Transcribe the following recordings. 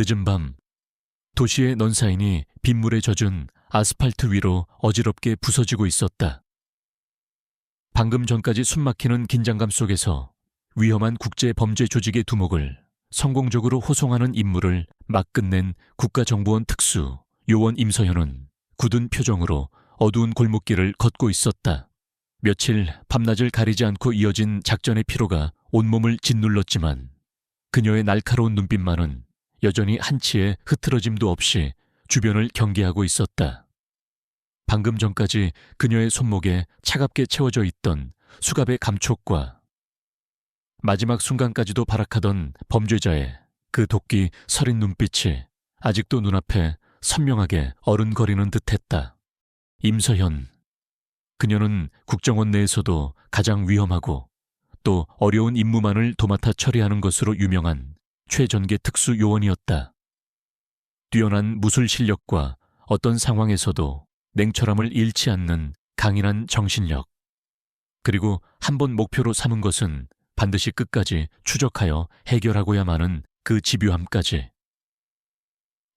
늦은 밤, 도시의 넌사인이 빗물에 젖은 아스팔트 위로 어지럽게 부서지고 있었다. 방금 전까지 숨막히는 긴장감 속에서 위험한 국제 범죄 조직의 두목을 성공적으로 호송하는 임무를 막 끝낸 국가정보원 특수 요원 임서현은 굳은 표정으로 어두운 골목길을 걷고 있었다. 며칠 밤낮을 가리지 않고 이어진 작전의 피로가 온몸을 짓눌렀지만 그녀의 날카로운 눈빛만은 여전히 한치의 흐트러짐도 없이 주변을 경계하고 있었다. 방금 전까지 그녀의 손목에 차갑게 채워져 있던 수갑의 감촉과 마지막 순간까지도 발악하던 범죄자의 그 도끼 서린 눈빛이 아직도 눈앞에 선명하게 어른거리는 듯했다. 임서현. 그녀는 국정원 내에서도 가장 위험하고 또 어려운 임무만을 도맡아 처리하는 것으로 유명한 최전계 특수 요원이었다. 뛰어난 무술 실력과 어떤 상황에서도 냉철함을 잃지 않는 강인한 정신력. 그리고 한 번 목표로 삼은 것은 반드시 끝까지 추적하여 해결하고야 마는 그 집요함까지.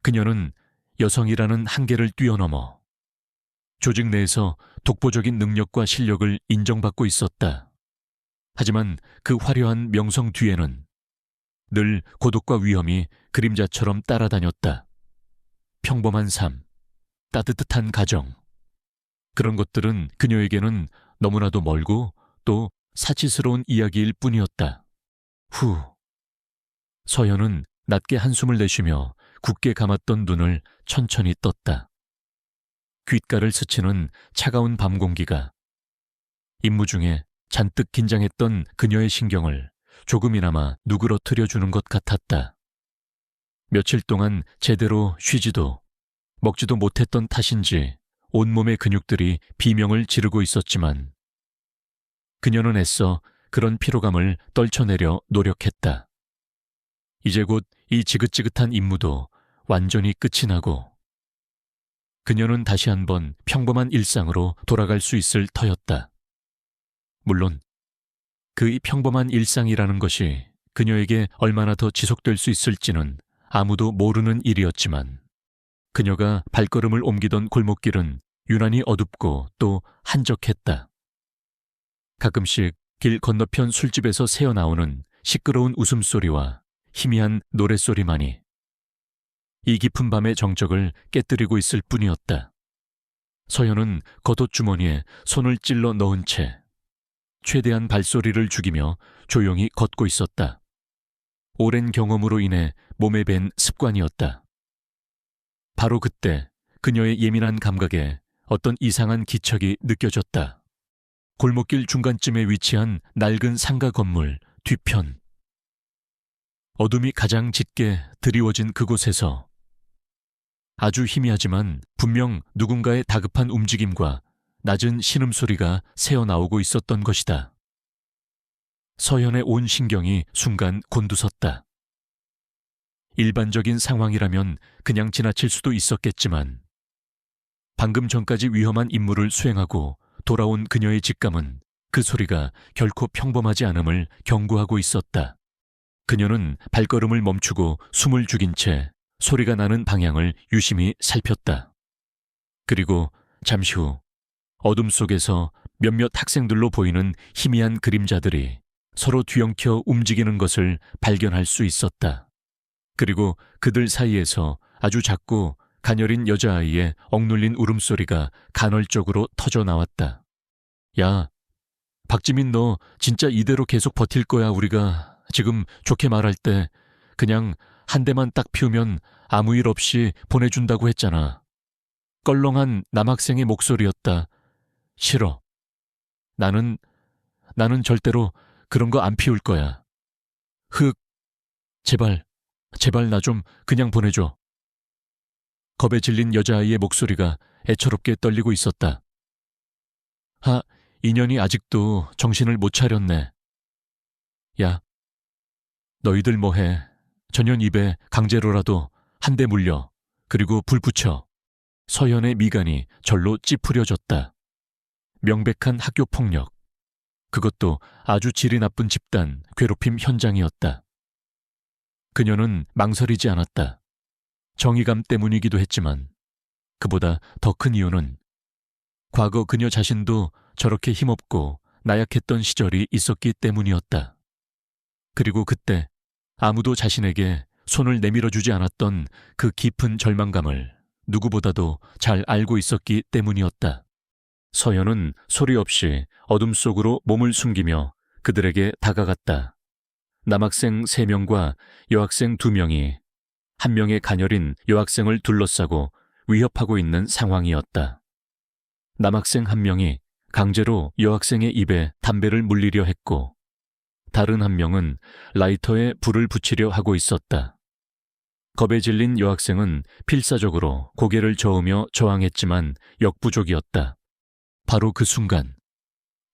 그녀는 여성이라는 한계를 뛰어넘어 조직 내에서 독보적인 능력과 실력을 인정받고 있었다. 하지만 그 화려한 명성 뒤에는 늘 고독과 위험이 그림자처럼 따라다녔다. 평범한 삶, 따뜻한 가정. 그런 것들은 그녀에게는 너무나도 멀고 또 사치스러운 이야기일 뿐이었다. 후. 서연은 낮게 한숨을 내쉬며 굳게 감았던 눈을 천천히 떴다. 귓가를 스치는 차가운 밤 공기가 임무 중에 잔뜩 긴장했던 그녀의 신경을 조금이나마 누그러뜨려 주는 것 같았다. 며칠 동안 제대로 쉬지도 먹지도 못했던 탓인지 온몸의 근육들이 비명을 지르고 있었지만 그녀는 애써 그런 피로감을 떨쳐내려 노력했다. 이제 곧 이 지긋지긋한 임무도 완전히 끝이 나고 그녀는 다시 한번 평범한 일상으로 돌아갈 수 있을 터였다. 물론 그 평범한 일상이라는 것이 그녀에게 얼마나 더 지속될 수 있을지는 아무도 모르는 일이었지만 그녀가 발걸음을 옮기던 골목길은 유난히 어둡고 또 한적했다. 가끔씩 길 건너편 술집에서 새어나오는 시끄러운 웃음소리와 희미한 노랫소리만이 이 깊은 밤의 정적을 깨뜨리고 있을 뿐이었다. 서연은 겉옷 주머니에 손을 찔러 넣은 채 최대한 발소리를 죽이며 조용히 걷고 있었다. 오랜 경험으로 인해 몸에 밴 습관이었다. 바로 그때 그녀의 예민한 감각에 어떤 이상한 기척이 느껴졌다. 골목길 중간쯤에 위치한 낡은 상가 건물 뒤편. 어둠이 가장 짙게 드리워진 그곳에서 아주 희미하지만 분명 누군가의 다급한 움직임과 낮은 신음소리가 새어나오고 있었던 것이다. 서연의 온 신경이 순간 곤두섰다. 일반적인 상황이라면 그냥 지나칠 수도 있었겠지만 방금 전까지 위험한 임무를 수행하고 돌아온 그녀의 직감은 그 소리가 결코 평범하지 않음을 경고하고 있었다. 그녀는 발걸음을 멈추고 숨을 죽인 채 소리가 나는 방향을 유심히 살폈다. 그리고 잠시 후 어둠 속에서 몇몇 학생들로 보이는 희미한 그림자들이 서로 뒤엉켜 움직이는 것을 발견할 수 있었다. 그리고 그들 사이에서 아주 작고 가녀린 여자아이의 억눌린 울음소리가 간헐적으로 터져 나왔다. 야, 박지민 너 진짜 이대로 계속 버틸 거야. 우리가 지금 좋게 말할 때 그냥 한 대만 딱 피우면 아무 일 없이 보내준다고 했잖아. 껄렁한 남학생의 목소리였다. 싫어. 나는 절대로 그런 거 안 피울 거야. 제발 나 좀 그냥 보내줘. 겁에 질린 여자아이의 목소리가 애처롭게 떨리고 있었다. 인연이 아직도 정신을 못 차렸네. 야, 너희들 뭐해. 전현 입에 강제로라도 한 대 물려. 그리고 불 붙여. 서연의 미간이 절로 찌푸려졌다. 명백한 학교 폭력. 그것도 아주 질이 나쁜 집단 괴롭힘 현장이었다. 그녀는 망설이지 않았다. 정의감 때문이기도 했지만 그보다 더 큰 이유는 과거 그녀 자신도 저렇게 힘없고 나약했던 시절이 있었기 때문이었다. 그리고 그때 아무도 자신에게 손을 내밀어주지 않았던 그 깊은 절망감을 누구보다도 잘 알고 있었기 때문이었다. 서연은 소리 없이 어둠 속으로 몸을 숨기며 그들에게 다가갔다. 남학생 3명과 여학생 2명이 한 명의 가녀린 여학생을 둘러싸고 위협하고 있는 상황이었다. 남학생 1명이 강제로 여학생의 입에 담배를 물리려 했고 다른 1명은 라이터에 불을 붙이려 하고 있었다. 겁에 질린 여학생은 필사적으로 고개를 저으며 저항했지만 역부족이었다. 바로 그 순간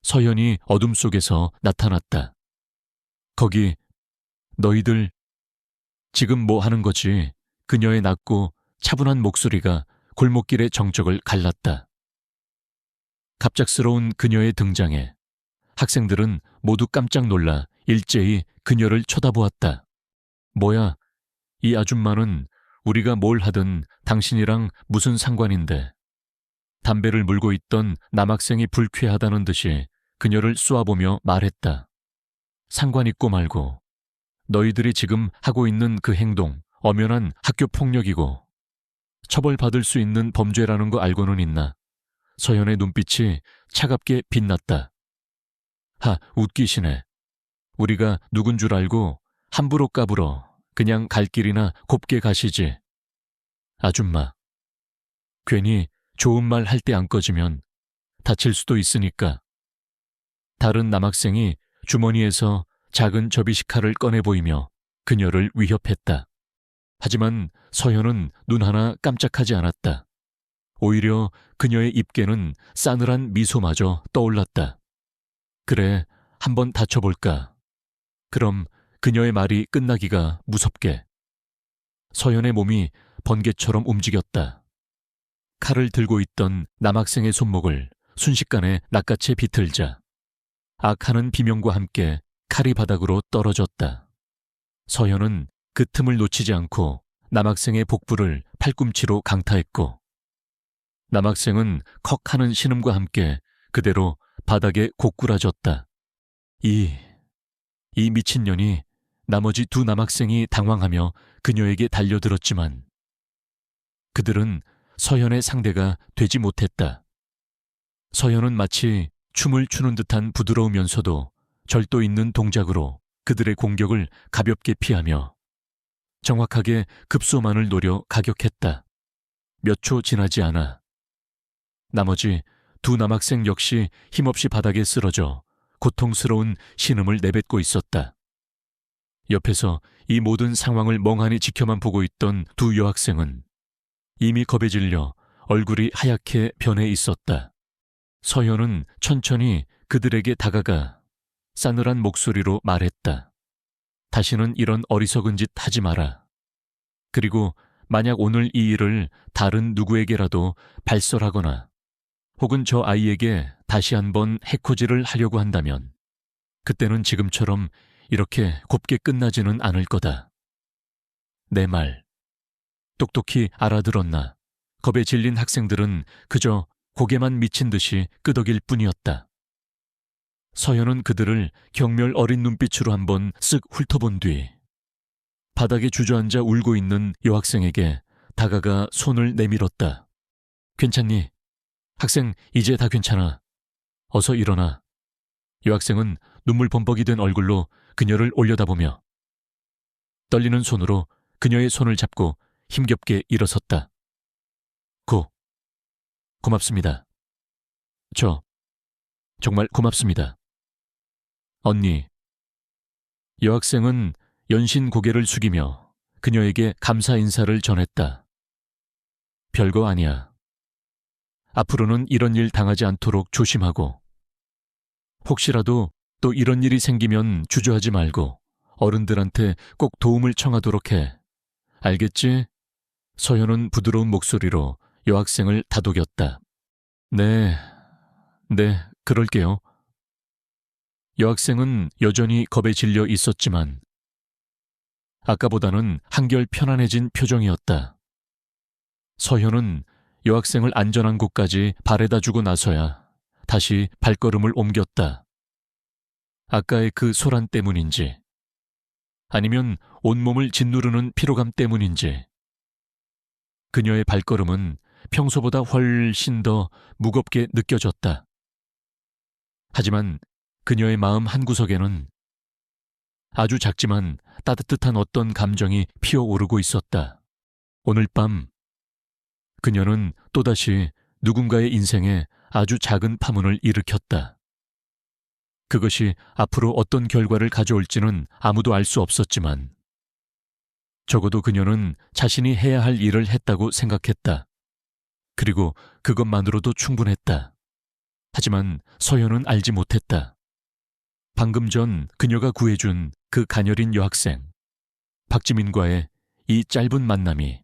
서연이 어둠 속에서 나타났다. 거기 너희들 지금 뭐 하는 거지? 그녀의 낮고 차분한 목소리가 골목길의 정적을 갈랐다. 갑작스러운 그녀의 등장에 학생들은 모두 깜짝 놀라 일제히 그녀를 쳐다보았다. 뭐야, 이 아줌마는 우리가 뭘 하든 당신이랑 무슨 상관인데. 담배를 물고 있던 남학생이 불쾌하다는 듯이 그녀를 쏘아보며 말했다. 상관 있고 말고 너희들이 지금 하고 있는 그 행동 엄연한 학교 폭력이고 처벌받을 수 있는 범죄라는 거 알고는 있나. 서연의 눈빛이 차갑게 빛났다. 웃기시네. 우리가 누군 줄 알고 함부로 까불어 그냥 갈 길이나 곱게 가시지. 아줌마, 괜히 좋은 말 할 때 안 꺼지면 다칠 수도 있으니까. 다른 남학생이 주머니에서 작은 접이식칼을 꺼내 보이며 그녀를 위협했다. 하지만 서연은 눈 하나 깜짝하지 않았다. 오히려 그녀의 입계는 싸늘한 미소마저 떠올랐다. 그래, 한번 다쳐볼까. 그럼 그녀의 말이 끝나기가 무섭게. 서연의 몸이 번개처럼 움직였다. 칼을 들고 있던 남학생의 손목을 순식간에 낚아채 비틀자 악하는 비명과 함께 칼이 바닥으로 떨어졌다. 서연은 그 틈을 놓치지 않고 남학생의 복부를 팔꿈치로 강타했고 남학생은 컥 하는 신음과 함께 그대로 바닥에 고꾸라졌다. 이 미친년이 나머지 2 남학생이 당황하며 그녀에게 달려들었지만 그들은 서연의 상대가 되지 못했다. 서연은 마치 춤을 추는 듯한 부드러우면서도 절도 있는 동작으로 그들의 공격을 가볍게 피하며 정확하게 급소만을 노려 가격했다. 몇 초 지나지 않아 나머지 2 남학생 역시 힘없이 바닥에 쓰러져 고통스러운 신음을 내뱉고 있었다. 옆에서 이 모든 상황을 멍하니 지켜만 보고 있던 2 여학생은 이미 겁에 질려 얼굴이 하얗게 변해 있었다. 서연은 천천히 그들에게 다가가 싸늘한 목소리로 말했다. 다시는 이런 어리석은 짓 하지 마라. 그리고 만약 오늘 이 일을 다른 누구에게라도 발설하거나 혹은 저 아이에게 다시 한번 해코지를 하려고 한다면 그때는 지금처럼 이렇게 곱게 끝나지는 않을 거다. 내 말 똑똑히 알아들었나. 겁에 질린 학생들은 그저 고개만 미친 듯이 끄덕일 뿐이었다. 서연은 그들을 경멸 어린 눈빛으로 한번 쓱 훑어본 뒤 바닥에 주저앉아 울고 있는 여학생에게 다가가 손을 내밀었다. 괜찮니? 학생, 이제 다 괜찮아. 어서 일어나. 여학생은 눈물 범벅이 된 얼굴로 그녀를 올려다보며 떨리는 손으로 그녀의 손을 잡고 힘겹게 일어섰다. 고맙습니다. 정말 고맙습니다. 언니. 여학생은 연신 고개를 숙이며 그녀에게 감사 인사를 전했다. 별거 아니야. 앞으로는 이런 일 당하지 않도록 조심하고 혹시라도 또 이런 일이 생기면 주저하지 말고 어른들한테 꼭 도움을 청하도록 해. 알겠지? 서연은 부드러운 목소리로 여학생을 다독였다. 네, 그럴게요. 여학생은 여전히 겁에 질려 있었지만 아까보다는 한결 편안해진 표정이었다. 서현은 여학생을 안전한 곳까지 바래다 주고 나서야 다시 발걸음을 옮겼다. 아까의 그 소란 때문인지, 아니면 온몸을 짓누르는 피로감 때문인지, 그녀의 발걸음은 평소보다 훨씬 더 무겁게 느껴졌다. 하지만 그녀의 마음 한구석에는 아주 작지만 따뜻한 어떤 감정이 피어오르고 있었다. 오늘 밤 그녀는 또다시 누군가의 인생에 아주 작은 파문을 일으켰다. 그것이 앞으로 어떤 결과를 가져올지는 아무도 알 수 없었지만 적어도 그녀는 자신이 해야 할 일을 했다고 생각했다. 그리고 그것만으로도 충분했다. 하지만 서현은 알지 못했다. 방금 전 그녀가 구해준 그 가녀린 여학생, 박지민과의 이 짧은 만남이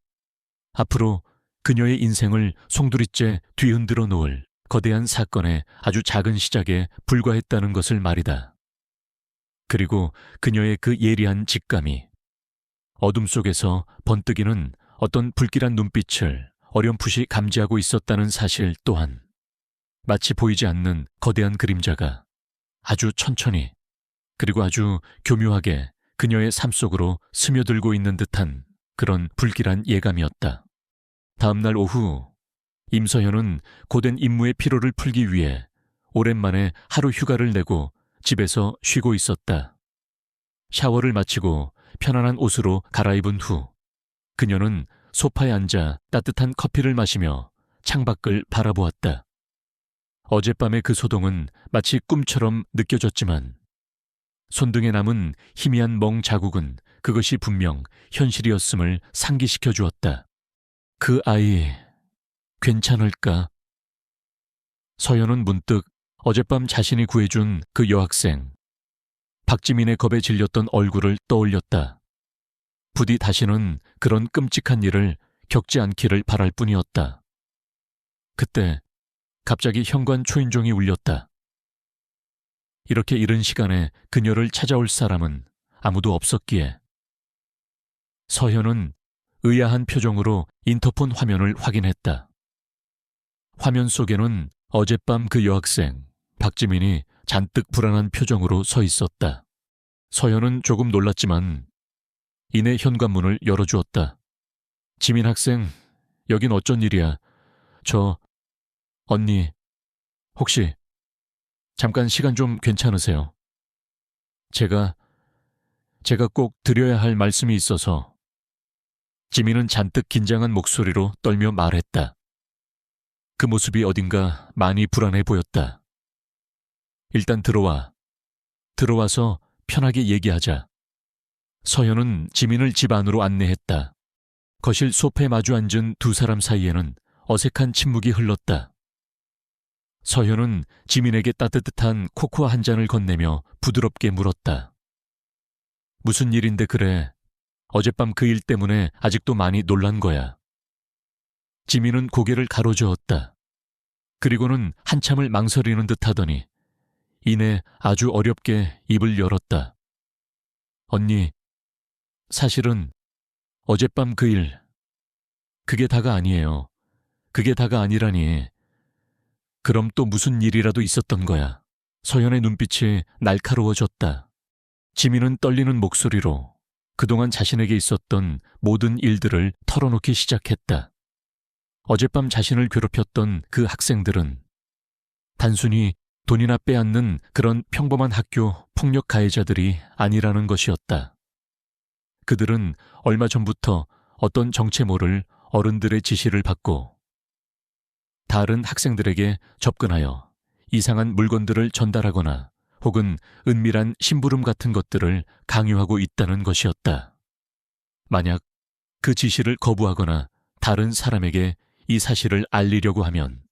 앞으로 그녀의 인생을 송두리째 뒤흔들어 놓을 거대한 사건의 아주 작은 시작에 불과했다는 것을 말이다. 그리고 그녀의 그 예리한 직감이 어둠 속에서 번뜩이는 어떤 불길한 눈빛을 어렴풋이 감지하고 있었다는 사실 또한 마치 보이지 않는 거대한 그림자가 아주 천천히 그리고 아주 교묘하게 그녀의 삶 속으로 스며들고 있는 듯한 그런 불길한 예감이었다. 다음 날 오후 임서현은 고된 임무의 피로를 풀기 위해 오랜만에 하루 휴가를 내고 집에서 쉬고 있었다. 샤워를 마치고 편안한 옷으로 갈아입은 후 그녀는 소파에 앉아 따뜻한 커피를 마시며 창밖을 바라보았다. 어젯밤의 그 소동은 마치 꿈처럼 느껴졌지만 손등에 남은 희미한 멍 자국은 그것이 분명 현실이었음을 상기시켜 주었다. 그 아이 괜찮을까? 서연은 문득 어젯밤 자신이 구해준 그 여학생 박지민의 겁에 질렸던 얼굴을 떠올렸다. 부디 다시는 그런 끔찍한 일을 겪지 않기를 바랄 뿐이었다. 그때 갑자기 현관 초인종이 울렸다. 이렇게 이른 시간에 그녀를 찾아올 사람은 아무도 없었기에 서현은 의아한 표정으로 인터폰 화면을 확인했다. 화면 속에는 어젯밤 그 여학생 박지민이 잔뜩 불안한 표정으로 서 있었다. 서현은 조금 놀랐지만 이내 현관문을 열어주었다. 지민 학생, 여긴 어쩐 일이야? 언니, 혹시 잠깐 시간 좀 괜찮으세요? 제가 꼭 드려야 할 말씀이 있어서. 지민은 잔뜩 긴장한 목소리로 떨며 말했다. 그 모습이 어딘가 많이 불안해 보였다. 일단 들어와서 편하게 얘기하자. 서현은 지민을 집 안으로 안내했다. 거실 소파에 마주 앉은 두 사람 사이에는 어색한 침묵이 흘렀다. 서현은 지민에게 따뜻한 코코아 한 잔을 건네며 부드럽게 물었다. 무슨 일인데 그래? 어젯밤 그 일 때문에 아직도 많이 놀란 거야. 지민은 고개를 가로저었다. 그리고는 한참을 망설이는 듯 하더니 이내 아주 어렵게 입을 열었다. 언니, 사실은 어젯밤 그 일, 그게 다가 아니에요. 그게 다가 아니라니. 그럼 또 무슨 일이라도 있었던 거야. 서연의 눈빛이 날카로워졌다. 지민은 떨리는 목소리로 그동안 자신에게 있었던 모든 일들을 털어놓기 시작했다. 어젯밤 자신을 괴롭혔던 그 학생들은 단순히 돈이나 빼앗는 그런 평범한 학교 폭력 가해자들이 아니라는 것이었다. 그들은 얼마 전부터 어떤 정체 모를 어른들의 지시를 받고 다른 학생들에게 접근하여 이상한 물건들을 전달하거나 혹은 은밀한 심부름 같은 것들을 강요하고 있다는 것이었다. 만약 그 지시를 거부하거나 다른 사람에게 이 사실을 알리려고 하면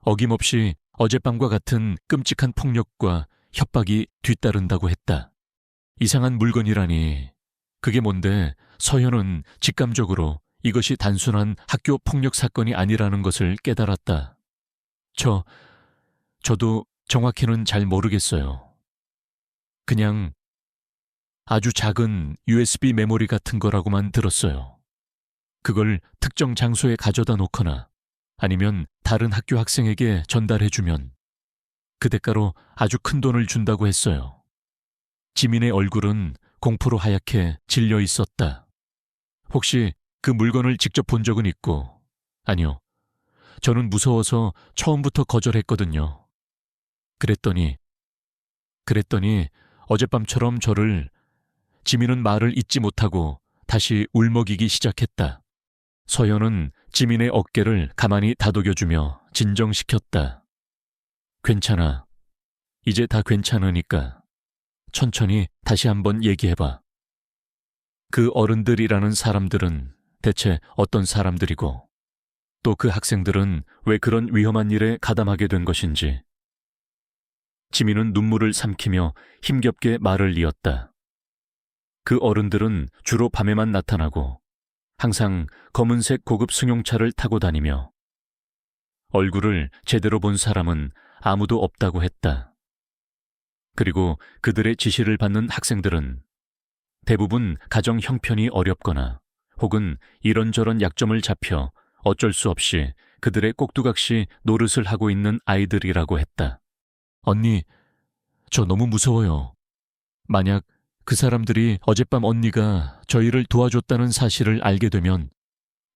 어김없이 어젯밤과 같은 끔찍한 폭력과 협박이 뒤따른다고 했다. 이상한 물건이라니. 그게 뭔데? 서현은 직감적으로 이것이 단순한 학교 폭력 사건이 아니라는 것을 깨달았다. 저도 정확히는 잘 모르겠어요. 그냥 아주 작은 USB 메모리 같은 거라고만 들었어요. 그걸 특정 장소에 가져다 놓거나 아니면 다른 학교 학생에게 전달해주면 그 대가로 아주 큰 돈을 준다고 했어요. 지민의 얼굴은 공포로 하얗게 질려 있었다. 혹시 그 물건을 직접 본 적은 있고, 아니요. 저는 무서워서 처음부터 거절했거든요. 그랬더니 어젯밤처럼 저를 지민은 말을 잇지 못하고 다시 울먹이기 시작했다. 서연은 지민의 어깨를 가만히 다독여주며 진정시켰다. 괜찮아. 이제 다 괜찮으니까. 천천히 다시 한번 얘기해봐. 그 어른들이라는 사람들은 대체 어떤 사람들이고, 또 그 학생들은 왜 그런 위험한 일에 가담하게 된 것인지. 지민은 눈물을 삼키며 힘겹게 말을 이었다. 그 어른들은 주로 밤에만 나타나고 항상 검은색 고급 승용차를 타고 다니며 얼굴을 제대로 본 사람은 아무도 없다고 했다. 그리고 그들의 지시를 받는 학생들은 대부분 가정 형편이 어렵거나 혹은 이런저런 약점을 잡혀 어쩔 수 없이 그들의 꼭두각시 노릇을 하고 있는 아이들이라고 했다. 언니, 저 너무 무서워요. 만약 그 사람들이 어젯밤 언니가 저희를 도와줬다는 사실을 알게 되면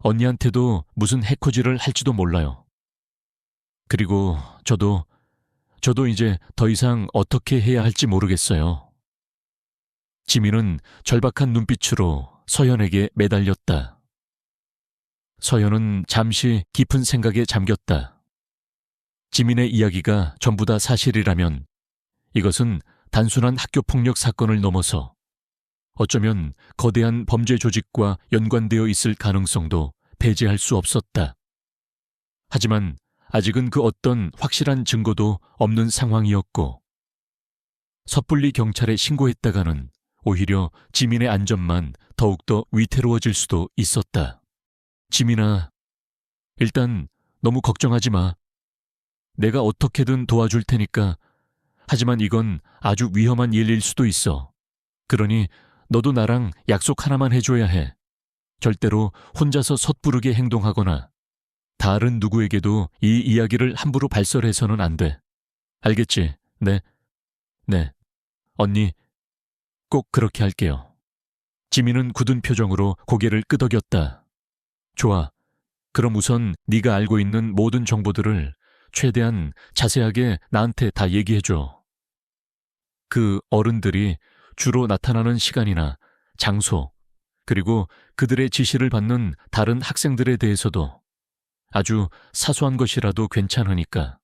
언니한테도 무슨 해코지를 할지도 몰라요. 그리고 저도 이제 더 이상 어떻게 해야 할지 모르겠어요. 지민은 절박한 눈빛으로 서연에게 매달렸다. 서연은 잠시 깊은 생각에 잠겼다. 지민의 이야기가 전부 다 사실이라면 이것은 단순한 학교폭력 사건을 넘어서 어쩌면 거대한 범죄 조직과 연관되어 있을 가능성도 배제할 수 없었다. 하지만 아직은 그 어떤 확실한 증거도 없는 상황이었고 섣불리 경찰에 신고했다가는 오히려 지민의 안전만 더욱더 위태로워질 수도 있었다. 지민아, 일단 너무 걱정하지 마. 내가 어떻게든 도와줄 테니까. 하지만 이건 아주 위험한 일일 수도 있어. 그러니 너도 나랑 약속 하나만 해줘야 해. 절대로 혼자서 섣부르게 행동하거나 다른 누구에게도 이 이야기를 함부로 발설해서는 안 돼. 알겠지? 네. 언니, 꼭 그렇게 할게요. 지민은 굳은 표정으로 고개를 끄덕였다. 좋아. 그럼 우선 네가 알고 있는 모든 정보들을 최대한 자세하게 나한테 다 얘기해줘. 그 어른들이 주로 나타나는 시간이나 장소, 그리고 그들의 지시를 받는 다른 학생들에 대해서도 아주 사소한 것이라도 괜찮으니까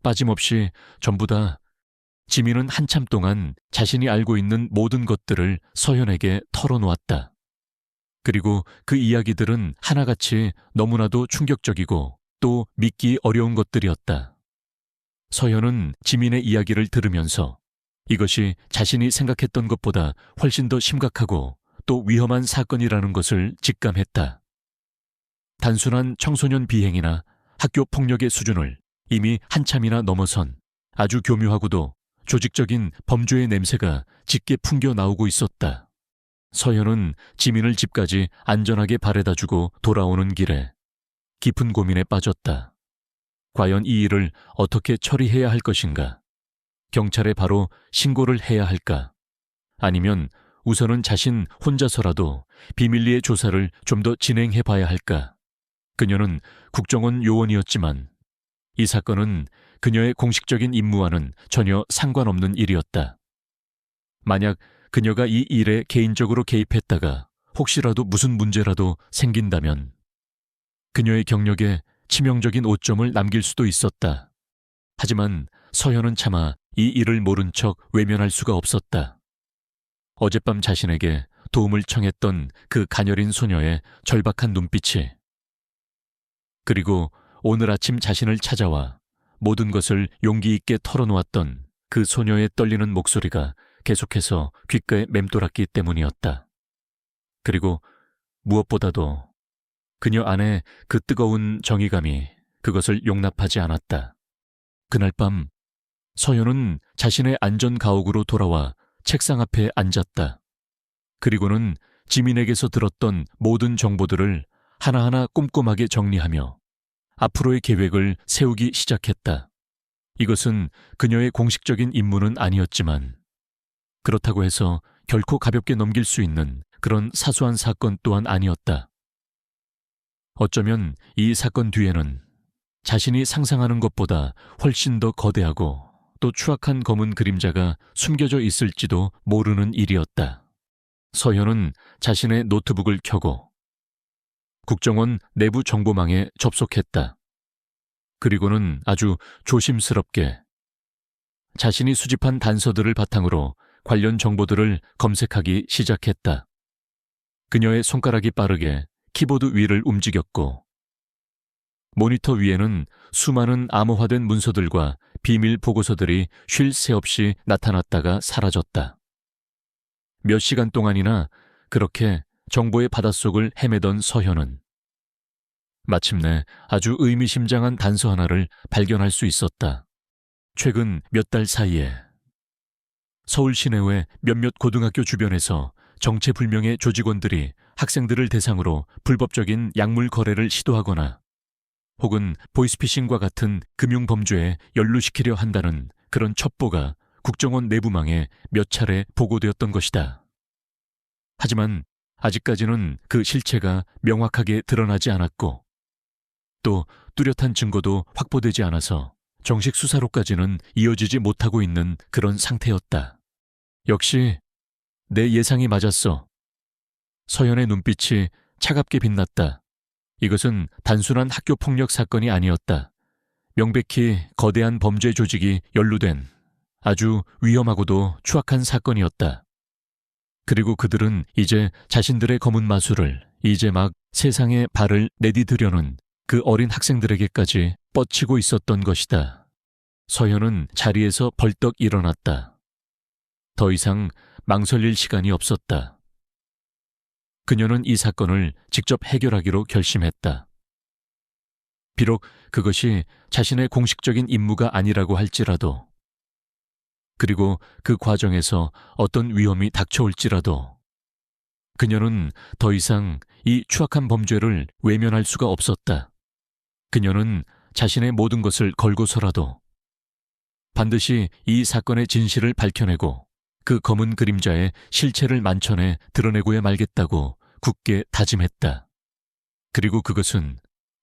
빠짐없이 전부 다. 지민은 한참 동안 자신이 알고 있는 모든 것들을 서연에게 털어놓았다. 그리고 그 이야기들은 하나같이 너무나도 충격적이고 또 믿기 어려운 것들이었다. 서연은 지민의 이야기를 들으면서 이것이 자신이 생각했던 것보다 훨씬 더 심각하고 또 위험한 사건이라는 것을 직감했다. 단순한 청소년 비행이나 학교 폭력의 수준을 이미 한참이나 넘어선 아주 교묘하고도 조직적인 범죄의 냄새가 짙게 풍겨 나오고 있었다. 서연은 지민을 집까지 안전하게 바래다주고 돌아오는 길에 깊은 고민에 빠졌다. 과연 이 일을 어떻게 처리해야 할 것인가? 경찰에 바로 신고를 해야 할까? 아니면 우선은 자신 혼자서라도 비밀리에 조사를 좀 더 진행해 봐야 할까? 그녀는 국정원 요원이었지만 이 사건은 그녀의 공식적인 임무와는 전혀 상관없는 일이었다. 만약 그녀가 이 일에 개인적으로 개입했다가 혹시라도 무슨 문제라도 생긴다면 그녀의 경력에 치명적인 오점을 남길 수도 있었다. 하지만 서연은 차마 이 일을 모른 척 외면할 수가 없었다. 어젯밤 자신에게 도움을 청했던 그 가녀린 소녀의 절박한 눈빛이, 그리고 오늘 아침 자신을 찾아와 모든 것을 용기 있게 털어놓았던 그 소녀의 떨리는 목소리가 계속해서 귓가에 맴돌았기 때문이었다. 그리고 무엇보다도 그녀 안에 그 뜨거운 정의감이 그것을 용납하지 않았다. 그날 밤 서연은 자신의 안전 가옥으로 돌아와 책상 앞에 앉았다. 그리고는 지민에게서 들었던 모든 정보들을 하나하나 꼼꼼하게 정리하며 앞으로의 계획을 세우기 시작했다. 이것은 그녀의 공식적인 임무는 아니었지만 그렇다고 해서 결코 가볍게 넘길 수 있는 그런 사소한 사건 또한 아니었다. 어쩌면 이 사건 뒤에는 자신이 상상하는 것보다 훨씬 더 거대하고 또 추악한 검은 그림자가 숨겨져 있을지도 모르는 일이었다. 서현은 자신의 노트북을 켜고 국정원 내부 정보망에 접속했다. 그리고는 아주 조심스럽게 자신이 수집한 단서들을 바탕으로 관련 정보들을 검색하기 시작했다. 그녀의 손가락이 빠르게 키보드 위를 움직였고 모니터 위에는 수많은 암호화된 문서들과 비밀 보고서들이 쉴 새 없이 나타났다가 사라졌다. 몇 시간 동안이나 그렇게 정보의 바닷속을 헤매던 서현은 마침내 아주 의미심장한 단서 하나를 발견할 수 있었다. 최근 몇 달 사이에 서울 시내외 몇몇 고등학교 주변에서 정체불명의 조직원들이 학생들을 대상으로 불법적인 약물 거래를 시도하거나 혹은 보이스피싱과 같은 금융범죄에 연루시키려 한다는 그런 첩보가 국정원 내부망에 몇 차례 보고되었던 것이다. 하지만 아직까지는 그 실체가 명확하게 드러나지 않았고 또 뚜렷한 증거도 확보되지 않아서 정식 수사로까지는 이어지지 못하고 있는 그런 상태였다. 역시 내 예상이 맞았어. 서현의 눈빛이 차갑게 빛났다. 이것은 단순한 학교 폭력 사건이 아니었다. 명백히 거대한 범죄 조직이 연루된 아주 위험하고도 추악한 사건이었다. 그리고 그들은 이제 자신들의 검은 마술을 이제 막 세상에 발을 내디디려는 그 어린 학생들에게까지 뻗치고 있었던 것이다. 서현은 자리에서 벌떡 일어났다. 더 이상 망설일 시간이 없었다. 그녀는 이 사건을 직접 해결하기로 결심했다. 비록 그것이 자신의 공식적인 임무가 아니라고 할지라도, 그리고 그 과정에서 어떤 위험이 닥쳐올지라도, 그녀는 더 이상 이 추악한 범죄를 외면할 수가 없었다. 그녀는 자신의 모든 것을 걸고서라도 반드시 이 사건의 진실을 밝혀내고 그 검은 그림자의 실체를 만천에 드러내고야 말겠다고 굳게 다짐했다. 그리고 그것은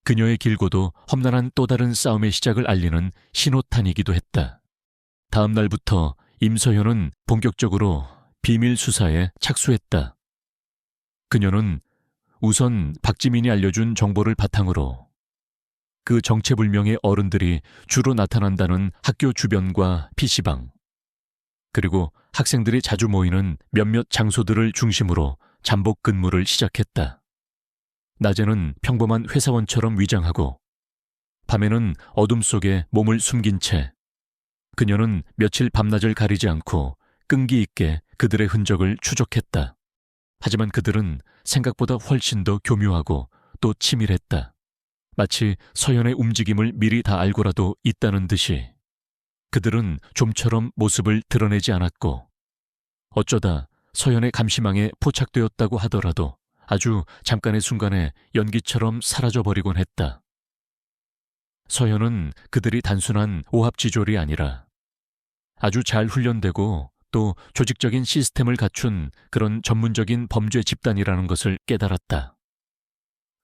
그녀의 길고도 험난한 또 다른 싸움의 시작을 알리는 신호탄이기도 했다. 다음 날부터 임서현은 본격적으로 비밀 수사에 착수했다. 그녀는 우선 박지민이 알려준 정보를 바탕으로 그 정체불명의 어른들이 주로 나타난다는 학교 주변과 PC방, 그리고 학생들이 자주 모이는 몇몇 장소들을 중심으로 잠복 근무를 시작했다. 낮에는 평범한 회사원처럼 위장하고 밤에는 어둠 속에 몸을 숨긴 채 그녀는 며칠 밤낮을 가리지 않고 끈기 있게 그들의 흔적을 추적했다. 하지만 그들은 생각보다 훨씬 더 교묘하고 또 치밀했다. 마치 서현의 움직임을 미리 다 알고라도 있다는 듯이 그들은 좀처럼 모습을 드러내지 않았고 어쩌다 서현의 감시망에 포착되었다고 하더라도 아주 잠깐의 순간에 연기처럼 사라져버리곤 했다. 서현은 그들이 단순한 오합지졸이 아니라 아주 잘 훈련되고 또 조직적인 시스템을 갖춘 그런 전문적인 범죄 집단이라는 것을 깨달았다.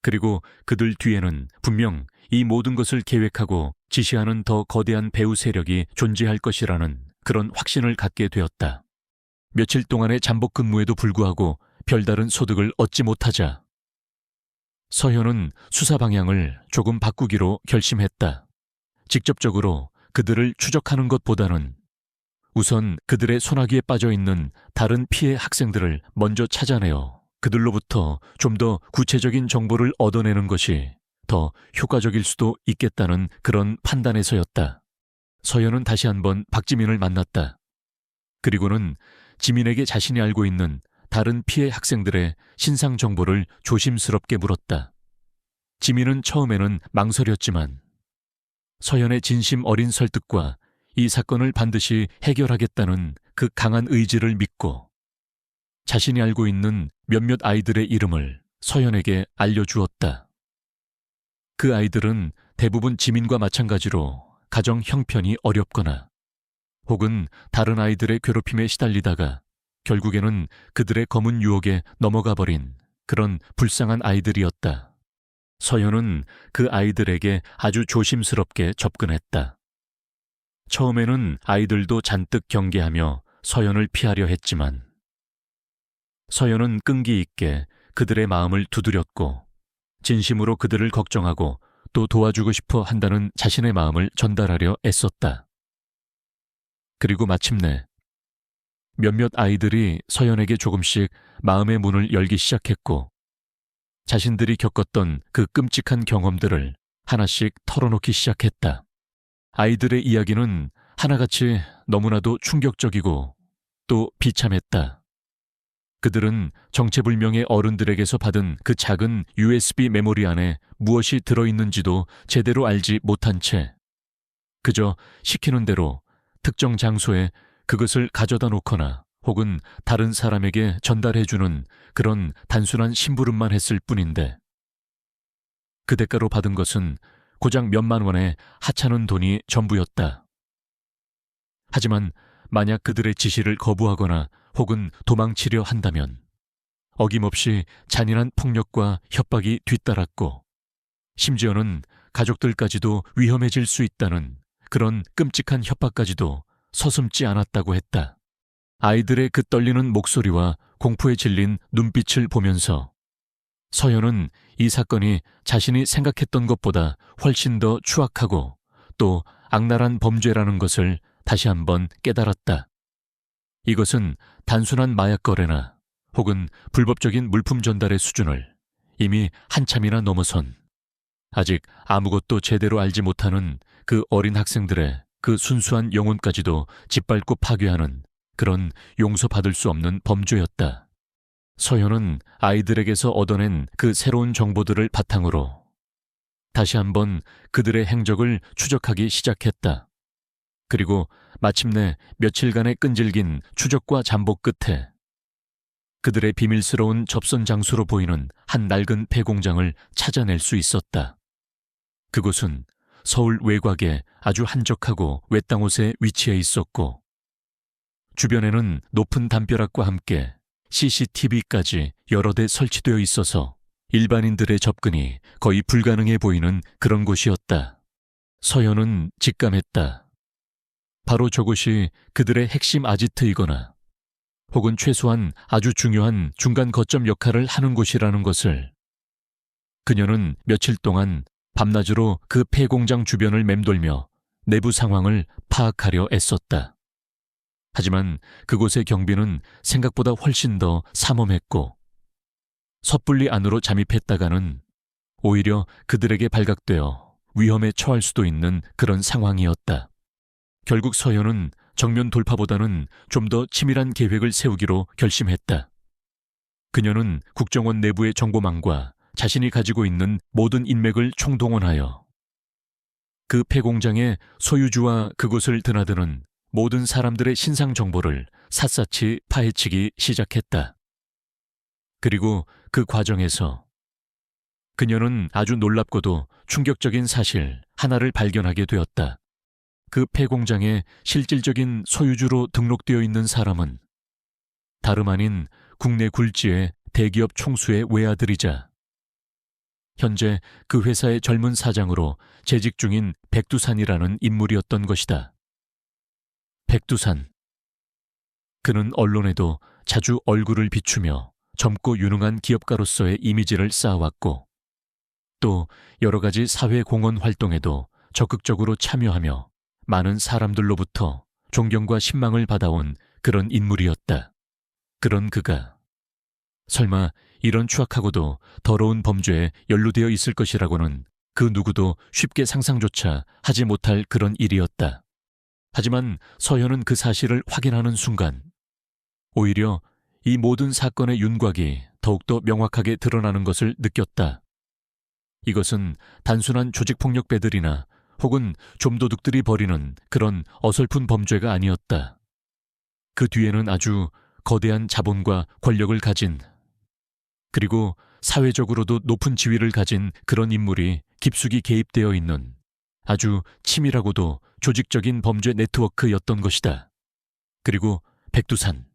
그리고 그들 뒤에는 분명 이 모든 것을 계획하고 지시하는 더 거대한 배후 세력이 존재할 것이라는 그런 확신을 갖게 되었다. 며칠 동안의 잠복 근무에도 불구하고 별다른 소득을 얻지 못하자 서현은 수사 방향을 조금 바꾸기로 결심했다. 직접적으로 그들을 추적하는 것보다는 우선 그들의 소나기에 빠져있는 다른 피해 학생들을 먼저 찾아내어 그들로부터 좀 더 구체적인 정보를 얻어내는 것이 더 효과적일 수도 있겠다는 그런 판단에서였다. 서현은 다시 한번 박지민을 만났다. 그리고는 지민에게 자신이 알고 있는 다른 피해 학생들의 신상 정보를 조심스럽게 물었다. 지민은 처음에는 망설였지만 서현의 진심 어린 설득과 이 사건을 반드시 해결하겠다는 그 강한 의지를 믿고 자신이 알고 있는 몇몇 아이들의 이름을 서현에게 알려주었다. 그 아이들은 대부분 지민과 마찬가지로 가정 형편이 어렵거나 혹은 다른 아이들의 괴롭힘에 시달리다가 결국에는 그들의 검은 유혹에 넘어가 버린 그런 불쌍한 아이들이었다. 서연은 그 아이들에게 아주 조심스럽게 접근했다. 처음에는 아이들도 잔뜩 경계하며 서연을 피하려 했지만 서연은 끈기 있게 그들의 마음을 두드렸고 진심으로 그들을 걱정하고 또 도와주고 싶어 한다는 자신의 마음을 전달하려 애썼다. 그리고 마침내 몇몇 아이들이 서연에게 조금씩 마음의 문을 열기 시작했고 자신들이 겪었던 그 끔찍한 경험들을 하나씩 털어놓기 시작했다. 아이들의 이야기는 하나같이 너무나도 충격적이고 또 비참했다. 그들은 정체불명의 어른들에게서 받은 그 작은 USB 메모리 안에 무엇이 들어있는지도 제대로 알지 못한 채 그저 시키는 대로 특정 장소에 그것을 가져다 놓거나 혹은 다른 사람에게 전달해주는 그런 단순한 심부름만 했을 뿐인데 그 대가로 받은 것은 고작 몇만 원의 하찮은 돈이 전부였다. 하지만 만약 그들의 지시를 거부하거나 혹은 도망치려 한다면 어김없이 잔인한 폭력과 협박이 뒤따랐고 심지어는 가족들까지도 위험해질 수 있다는 그런 끔찍한 협박까지도 서슴지 않았다고 했다. 아이들의 그 떨리는 목소리와 공포에 질린 눈빛을 보면서 서연은 이 사건이 자신이 생각했던 것보다 훨씬 더 추악하고 또 악랄한 범죄라는 것을 다시 한번 깨달았다. 이것은 단순한 마약 거래나 혹은 불법적인 물품 전달의 수준을 이미 한참이나 넘어선 아직 아무것도 제대로 알지 못하는 그 어린 학생들의 그 순수한 영혼까지도 짓밟고 파괴하는 그런 용서받을 수 없는 범죄였다. 서연은 아이들에게서 얻어낸 그 새로운 정보들을 바탕으로 다시 한번 그들의 행적을 추적하기 시작했다. 그리고 마침내 며칠간의 끈질긴 추적과 잠복 끝에 그들의 비밀스러운 접선 장소로 보이는 한 낡은 폐공장을 찾아낼 수 있었다. 그곳은 서울 외곽의 아주 한적하고 외딴 곳에 위치해 있었고 주변에는 높은 담벼락과 함께 CCTV까지 여러 대 설치되어 있어서 일반인들의 접근이 거의 불가능해 보이는 그런 곳이었다. 서연은 직감했다. 바로 저곳이 그들의 핵심 아지트이거나 혹은 최소한 아주 중요한 중간 거점 역할을 하는 곳이라는 것을 그녀는 며칠 동안 밤낮으로 그 폐공장 주변을 맴돌며 내부 상황을 파악하려 애썼다. 하지만 그곳의 경비는 생각보다 훨씬 더 삼엄했고 섣불리 안으로 잠입했다가는 오히려 그들에게 발각되어 위험에 처할 수도 있는 그런 상황이었다. 결국 서연은 정면 돌파보다는 좀 더 치밀한 계획을 세우기로 결심했다. 그녀는 국정원 내부의 정보망과 자신이 가지고 있는 모든 인맥을 총동원하여 그 폐공장의 소유주와 그곳을 드나드는 모든 사람들의 신상 정보를 샅샅이 파헤치기 시작했다. 그리고 그 과정에서 그녀는 아주 놀랍고도 충격적인 사실 하나를 발견하게 되었다. 그 폐공장의 실질적인 소유주로 등록되어 있는 사람은 다름 아닌 국내 굴지의 대기업 총수의 외아들이자 현재 그 회사의 젊은 사장으로 재직 중인 백두산이라는 인물이었던 것이다. 백두산. 그는 언론에도 자주 얼굴을 비추며 젊고 유능한 기업가로서의 이미지를 쌓아왔고 또 여러 가지 사회공헌 활동에도 적극적으로 참여하며 많은 사람들로부터 존경과 신망을 받아온 그런 인물이었다. 그런 그가 설마 이런 추악하고도 더러운 범죄에 연루되어 있을 것이라고는 그 누구도 쉽게 상상조차 하지 못할 그런 일이었다. 하지만 서현은 그 사실을 확인하는 순간 오히려 이 모든 사건의 윤곽이 더욱더 명확하게 드러나는 것을 느꼈다. 이것은 단순한 조직폭력배들이나 혹은 좀도둑들이 벌이는 그런 어설픈 범죄가 아니었다. 그 뒤에는 아주 거대한 자본과 권력을 가진 그리고 사회적으로도 높은 지위를 가진 그런 인물이 깊숙이 개입되어 있는 아주 치밀하고도 조직적인 범죄 네트워크였던 것이다. 그리고 백두산.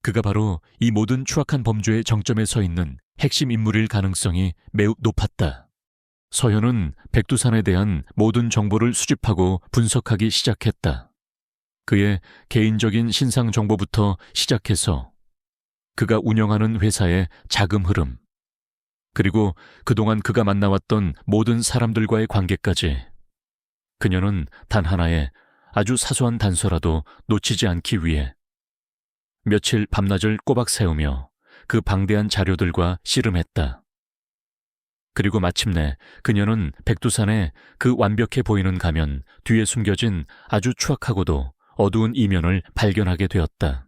그가 바로 이 모든 추악한 범죄의 정점에 서 있는 핵심 인물일 가능성이 매우 높았다. 서현은 백두산에 대한 모든 정보를 수집하고 분석하기 시작했다. 그의 개인적인 신상 정보부터 시작해서 그가 운영하는 회사의 자금 흐름, 그리고 그동안 그가 만나왔던 모든 사람들과의 관계까지 그녀는 단 하나의 아주 사소한 단서라도 놓치지 않기 위해 며칠 밤낮을 꼬박 세우며 그 방대한 자료들과 씨름했다. 그리고 마침내 그녀는 백두산의 그 완벽해 보이는 가면 뒤에 숨겨진 아주 추악하고도 어두운 이면을 발견하게 되었다.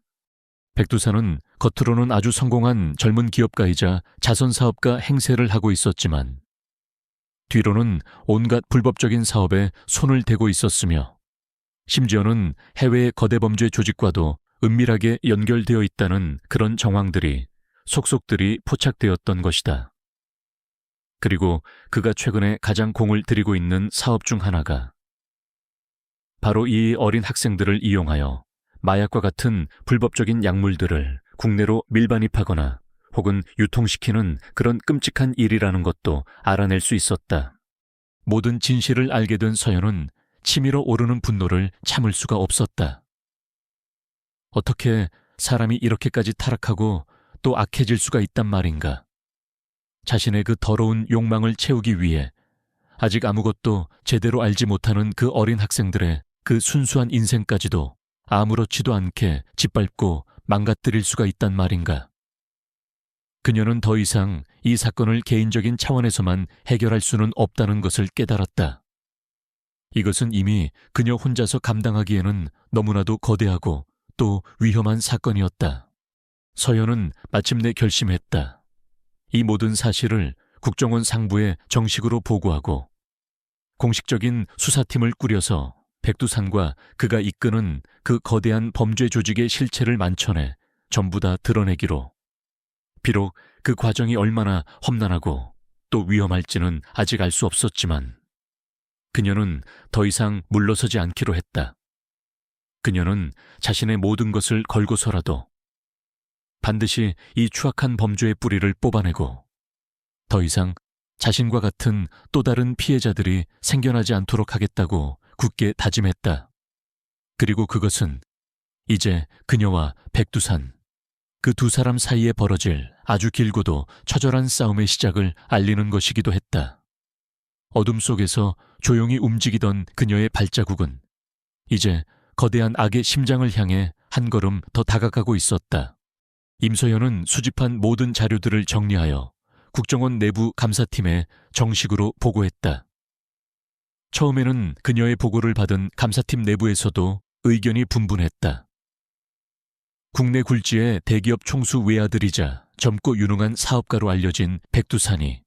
백두산은 겉으로는 아주 성공한 젊은 기업가이자 자선사업가 행세를 하고 있었지만 뒤로는 온갖 불법적인 사업에 손을 대고 있었으며 심지어는 해외의 거대 범죄 조직과도 은밀하게 연결되어 있다는 그런 정황들이 속속들이 포착되었던 것이다. 그리고 그가 최근에 가장 공을 들이고 있는 사업 중 하나가 바로 이 어린 학생들을 이용하여 마약과 같은 불법적인 약물들을 국내로 밀반입하거나 혹은 유통시키는 그런 끔찍한 일이라는 것도 알아낼 수 있었다. 모든 진실을 알게 된 서연은 치밀어 오르는 분노를 참을 수가 없었다. 어떻게 사람이 이렇게까지 타락하고 또 악해질 수가 있단 말인가? 자신의 그 더러운 욕망을 채우기 위해 아직 아무것도 제대로 알지 못하는 그 어린 학생들의 그 순수한 인생까지도 아무렇지도 않게 짓밟고 망가뜨릴 수가 있단 말인가? 그녀는 더 이상 이 사건을 개인적인 차원에서만 해결할 수는 없다는 것을 깨달았다. 이것은 이미 그녀 혼자서 감당하기에는 너무나도 거대하고 또 위험한 사건이었다. 서연은 마침내 결심했다. 이 모든 사실을 국정원 상부에 정식으로 보고하고 공식적인 수사팀을 꾸려서 백두산과 그가 이끄는 그 거대한 범죄 조직의 실체를 만천해 전부 다 드러내기로. 비록 그 과정이 얼마나 험난하고 또 위험할지는 아직 알 수 없었지만 그녀는 더 이상 물러서지 않기로 했다. 그녀는 자신의 모든 것을 걸고서라도 반드시 이 추악한 범죄의 뿌리를 뽑아내고 더 이상 자신과 같은 또 다른 피해자들이 생겨나지 않도록 하겠다고 굳게 다짐했다. 그리고 그것은 이제 그녀와 백두산, 그 두 사람 사이에 벌어질 아주 길고도 처절한 싸움의 시작을 알리는 것이기도 했다. 어둠 속에서 조용히 움직이던 그녀의 발자국은 이제 거대한 악의 심장을 향해 한 걸음 더 다가가고 있었다. 임서연은 수집한 모든 자료들을 정리하여 국정원 내부 감사팀에 정식으로 보고했다. 처음에는 그녀의 보고를 받은 감사팀 내부에서도 의견이 분분했다. 국내 굴지의 대기업 총수 외아들이자 젊고 유능한 사업가로 알려진 백두산이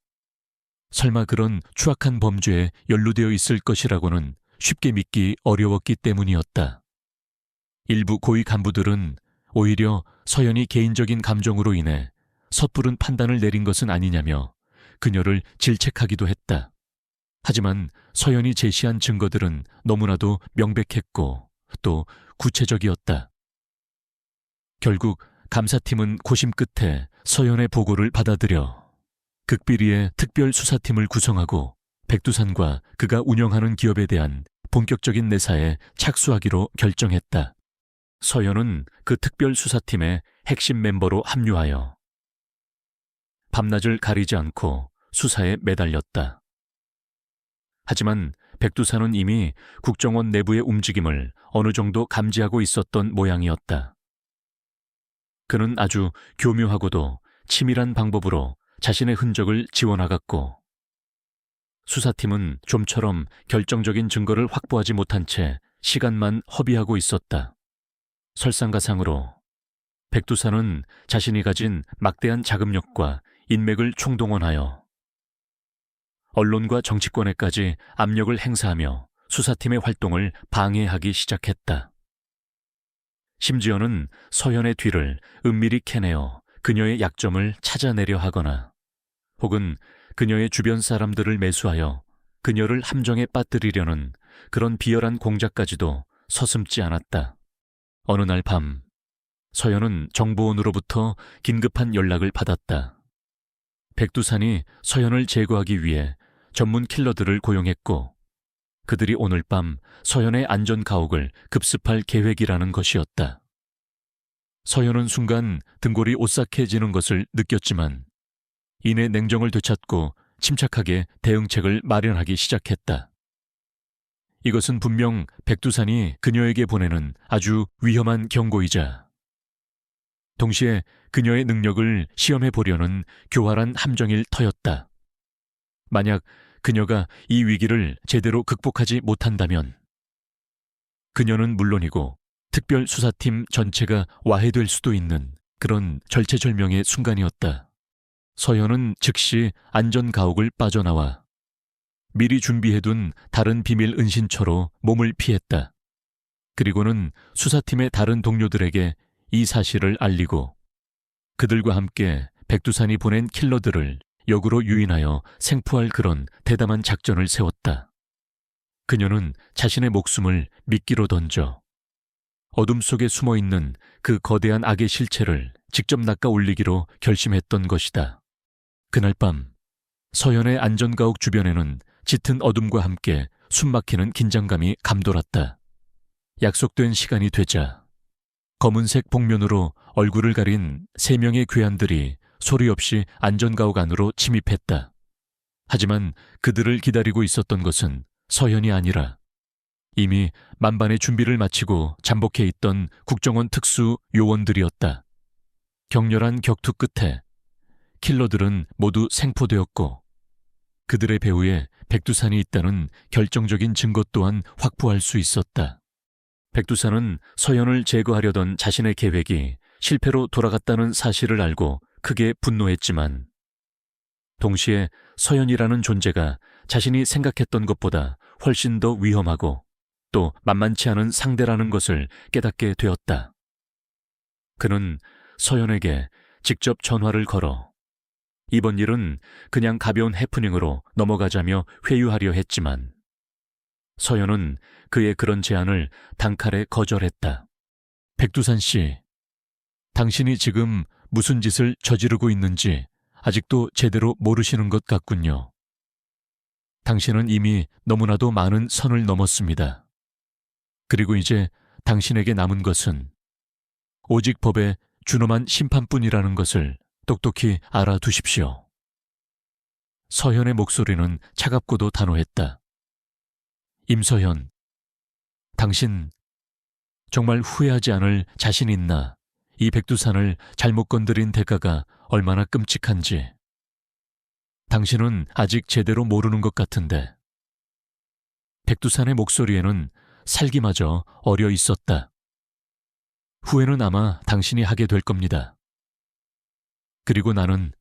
설마 그런 추악한 범죄에 연루되어 있을 것이라고는 쉽게 믿기 어려웠기 때문이었다. 일부 고위 간부들은 오히려 서연이 개인적인 감정으로 인해 섣부른 판단을 내린 것은 아니냐며 그녀를 질책하기도 했다. 하지만 서연이 제시한 증거들은 너무나도 명백했고 또 구체적이었다. 결국 감사팀은 고심 끝에 서연의 보고를 받아들여 극비리의 특별수사팀을 구성하고 백두산과 그가 운영하는 기업에 대한 본격적인 내사에 착수하기로 결정했다. 서연은 그 특별수사팀의 핵심 멤버로 합류하여 밤낮을 가리지 않고 수사에 매달렸다. 하지만 백두산은 이미 국정원 내부의 움직임을 어느 정도 감지하고 있었던 모양이었다. 그는 아주 교묘하고도 치밀한 방법으로 자신의 흔적을 지워나갔고 수사팀은 좀처럼 결정적인 증거를 확보하지 못한 채 시간만 허비하고 있었다. 설상가상으로 백두산은 자신이 가진 막대한 자금력과 인맥을 총동원하여 언론과 정치권에까지 압력을 행사하며 수사팀의 활동을 방해하기 시작했다. 심지어는 서연의 뒤를 은밀히 캐내어 그녀의 약점을 찾아내려 하거나 혹은 그녀의 주변 사람들을 매수하여 그녀를 함정에 빠뜨리려는 그런 비열한 공작까지도 서슴지 않았다. 어느 날 밤, 서연은 정보원으로부터 긴급한 연락을 받았다. 백두산이 서연을 제거하기 위해 전문 킬러들을 고용했고 그들이 오늘 밤 서연의 안전 가옥을 급습할 계획이라는 것이었다. 서연은 순간 등골이 오싹해지는 것을 느꼈지만 이내 냉정을 되찾고 침착하게 대응책을 마련하기 시작했다. 이것은 분명 백두산이 그녀에게 보내는 아주 위험한 경고이자 동시에 그녀의 능력을 시험해 보려는 교활한 함정일 터였다. 만약 그녀가 이 위기를 제대로 극복하지 못한다면 그녀는 물론이고 특별수사팀 전체가 와해될 수도 있는 그런 절체절명의 순간이었다. 서연은 즉시 안전가옥을 빠져나와 미리 준비해둔 다른 비밀 은신처로 몸을 피했다. 그리고는 수사팀의 다른 동료들에게 이 사실을 알리고 그들과 함께 백두산이 보낸 킬러들을 역으로 유인하여 생포할 그런 대담한 작전을 세웠다. 그녀는 자신의 목숨을 미끼로 던져 어둠 속에 숨어있는 그 거대한 악의 실체를 직접 낚아 올리기로 결심했던 것이다. 그날 밤 서연의 안전가옥 주변에는 짙은 어둠과 함께 숨막히는 긴장감이 감돌았다. 약속된 시간이 되자 검은색 복면으로 얼굴을 가린 3명의 괴한들이 소리 없이 안전가옥 안으로 침입했다. 하지만 그들을 기다리고 있었던 것은 서연이 아니라 이미 만반의 준비를 마치고 잠복해 있던 국정원 특수 요원들이었다. 격렬한 격투 끝에 킬러들은 모두 생포되었고 그들의 배후에 백두산이 있다는 결정적인 증거 또한 확보할 수 있었다. 백두산은 서연을 제거하려던 자신의 계획이 실패로 돌아갔다는 사실을 알고 크게 분노했지만 동시에 서연이라는 존재가 자신이 생각했던 것보다 훨씬 더 위험하고 또 만만치 않은 상대라는 것을 깨닫게 되었다. 그는 서연에게 직접 전화를 걸어 이번 일은 그냥 가벼운 해프닝으로 넘어가자며 회유하려 했지만 서연은 그의 그런 제안을 단칼에 거절했다. 백두산 씨, 당신이 지금 무슨 짓을 저지르고 있는지 아직도 제대로 모르시는 것 같군요. 당신은 이미 너무나도 많은 선을 넘었습니다. 그리고 이제 당신에게 남은 것은 오직 법의 준엄한 심판뿐이라는 것을 똑똑히 알아두십시오. 서현의 목소리는 차갑고도 단호했다. 임서현, 당신 정말 후회하지 않을 자신 있나? 이 백두산을 잘못 건드린 대가가 얼마나 끔찍한지. 당신은 아직 제대로 모르는 것 같은데. 백두산의 목소리에는 살기마저 어려 있었다. 후회는 아마 당신이 하게 될 겁니다. 그리고 나는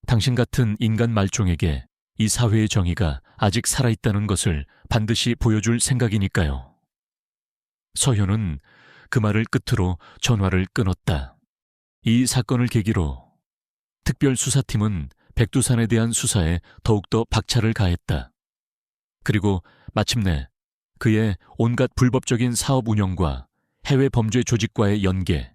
당신 같은 인간 말종에게 이 사회의 정의가 아직 살아있다는 것을 반드시 보여줄 생각이니까요. 서현은 그 말을 끝으로 전화를 끊었다. 이 사건을 계기로 특별수사팀은 백두산에 대한 수사에 더욱더 박차를 가했다. 그리고 마침내 그의 온갖 불법적인 사업 운영과 해외 범죄 조직과의 연계,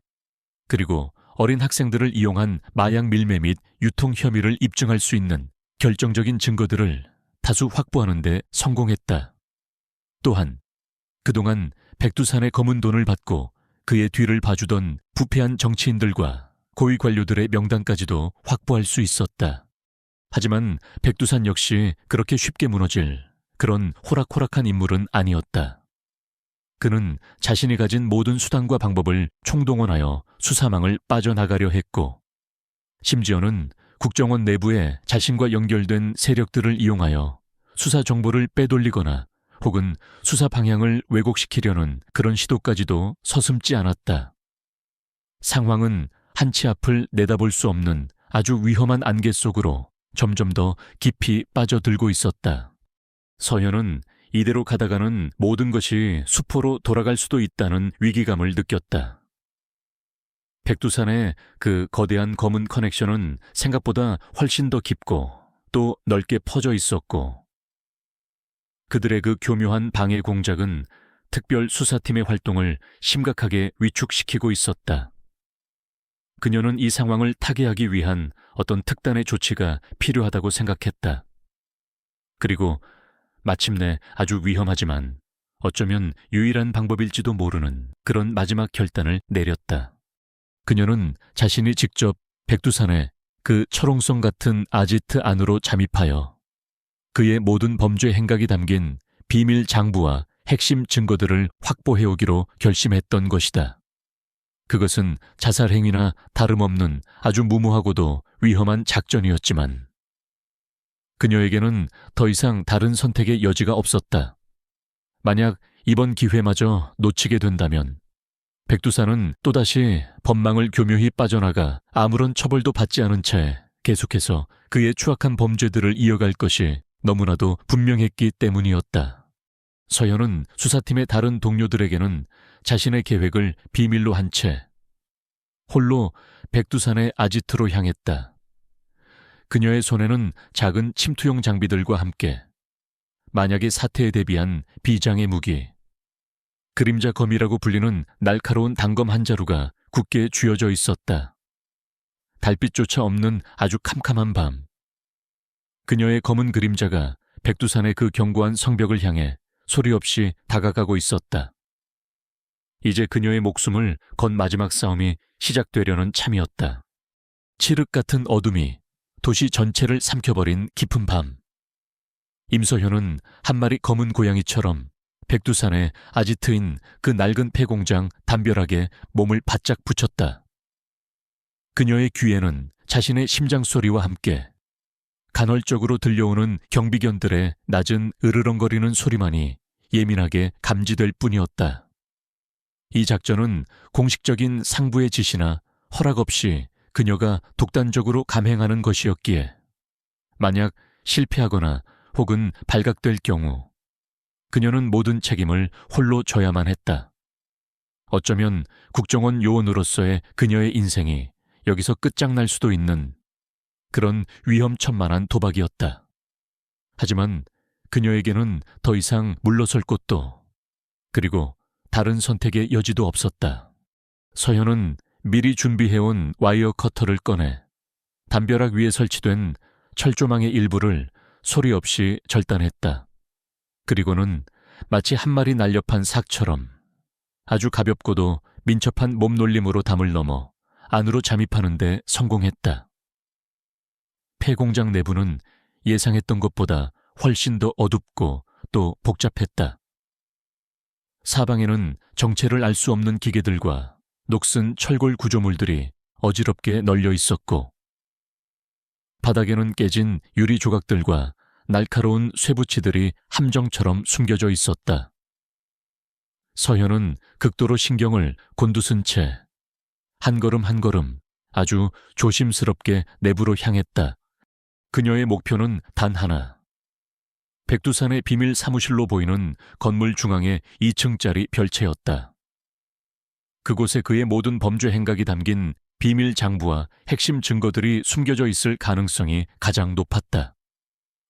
그리고 어린 학생들을 이용한 마약 밀매 및 유통 혐의를 입증할 수 있는 결정적인 증거들을 다수 확보하는 데 성공했다. 또한 그동안 백두산의 검은 돈을 받고 그의 뒤를 봐주던 부패한 정치인들과 고위 관료들의 명단까지도 확보할 수 있었다. 하지만 백두산 역시 그렇게 쉽게 무너질 그런 호락호락한 인물은 아니었다. 그는 자신이 가진 모든 수단과 방법을 총동원하여 수사망을 빠져나가려 했고 심지어는 국정원 내부에 자신과 연결된 세력들을 이용하여 수사 정보를 빼돌리거나 혹은 수사 방향을 왜곡시키려는 그런 시도까지도 서슴지 않았다. 상황은 한치 앞을 내다볼 수 없는 아주 위험한 안개 속으로 점점 더 깊이 빠져들고 있었다. 서현은 이대로 가다가는 모든 것이 수포로 돌아갈 수도 있다는 위기감을 느꼈다. 백두산의 그 거대한 검은 커넥션은 생각보다 훨씬 더 깊고 또 넓게 퍼져 있었고, 그들의 그 교묘한 방해 공작은 특별 수사팀의 활동을 심각하게 위축시키고 있었다. 그녀는 이 상황을 타개하기 위한 어떤 특단의 조치가 필요하다고 생각했다. 그리고 마침내 아주 위험하지만 어쩌면 유일한 방법일지도 모르는 그런 마지막 결단을 내렸다. 그녀는 자신이 직접 백두산의 그 철옹성 같은 아지트 안으로 잠입하여 그의 모든 범죄 행각이 담긴 비밀 장부와 핵심 증거들을 확보해오기로 결심했던 것이다. 그것은 자살 행위나 다름없는 아주 무모하고도 위험한 작전이었지만 그녀에게는 더 이상 다른 선택의 여지가 없었다. 만약 이번 기회마저 놓치게 된다면 백두산은 또다시 법망을 교묘히 빠져나가 아무런 처벌도 받지 않은 채 계속해서 그의 추악한 범죄들을 이어갈 것이 너무나도 분명했기 때문이었다. 서현은 수사팀의 다른 동료들에게는 자신의 계획을 비밀로 한 채 홀로 백두산의 아지트로 향했다. 그녀의 손에는 작은 침투용 장비들과 함께 만약의 사태에 대비한 비장의 무기, 그림자 검이라고 불리는 날카로운 단검 한 자루가 굳게 쥐어져 있었다. 달빛조차 없는 아주 캄캄한 밤, 그녀의 검은 그림자가 백두산의 그 견고한 성벽을 향해 소리 없이 다가가고 있었다. 이제 그녀의 목숨을 건 마지막 싸움이 시작되려는 참이었다. 칠흑 같은 어둠이 도시 전체를 삼켜버린 깊은 밤, 임서현은 한 마리 검은 고양이처럼 백두산의 아지트인 그 낡은 폐공장 담벼락에 몸을 바짝 붙였다. 그녀의 귀에는 자신의 심장 소리와 함께 간헐적으로 들려오는 경비견들의 낮은 으르렁거리는 소리만이 예민하게 감지될 뿐이었다. 이 작전은 공식적인 상부의 지시나 허락 없이 그녀가 독단적으로 감행하는 것이었기에 만약 실패하거나 혹은 발각될 경우 그녀는 모든 책임을 홀로 져야만 했다. 어쩌면 국정원 요원으로서의 그녀의 인생이 여기서 끝장날 수도 있는 그런 위험천만한 도박이었다. 하지만 그녀에게는 더 이상 물러설 곳도 그리고 다른 선택의 여지도 없었다. 서현은 미리 준비해온 와이어 커터를 꺼내 담벼락 위에 설치된 철조망의 일부를 소리 없이 절단했다. 그리고는 마치 한 마리 날렵한 삭처럼 아주 가볍고도 민첩한 몸놀림으로 담을 넘어 안으로 잠입하는 데 성공했다. 폐공장 내부는 예상했던 것보다 훨씬 더 어둡고 또 복잡했다. 사방에는 정체를 알 수 없는 기계들과 녹슨 철골 구조물들이 어지럽게 널려 있었고 바닥에는 깨진 유리 조각들과 날카로운 쇠붙이들이 함정처럼 숨겨져 있었다. 서현은 극도로 신경을 곤두쓴 채 한 걸음 한 걸음 아주 조심스럽게 내부로 향했다. 그녀의 목표는 단 하나. 백두산의 비밀 사무실로 보이는 건물 중앙의 2층짜리 별채였다. 그곳에 그의 모든 범죄 행각이 담긴 비밀 장부와 핵심 증거들이 숨겨져 있을 가능성이 가장 높았다.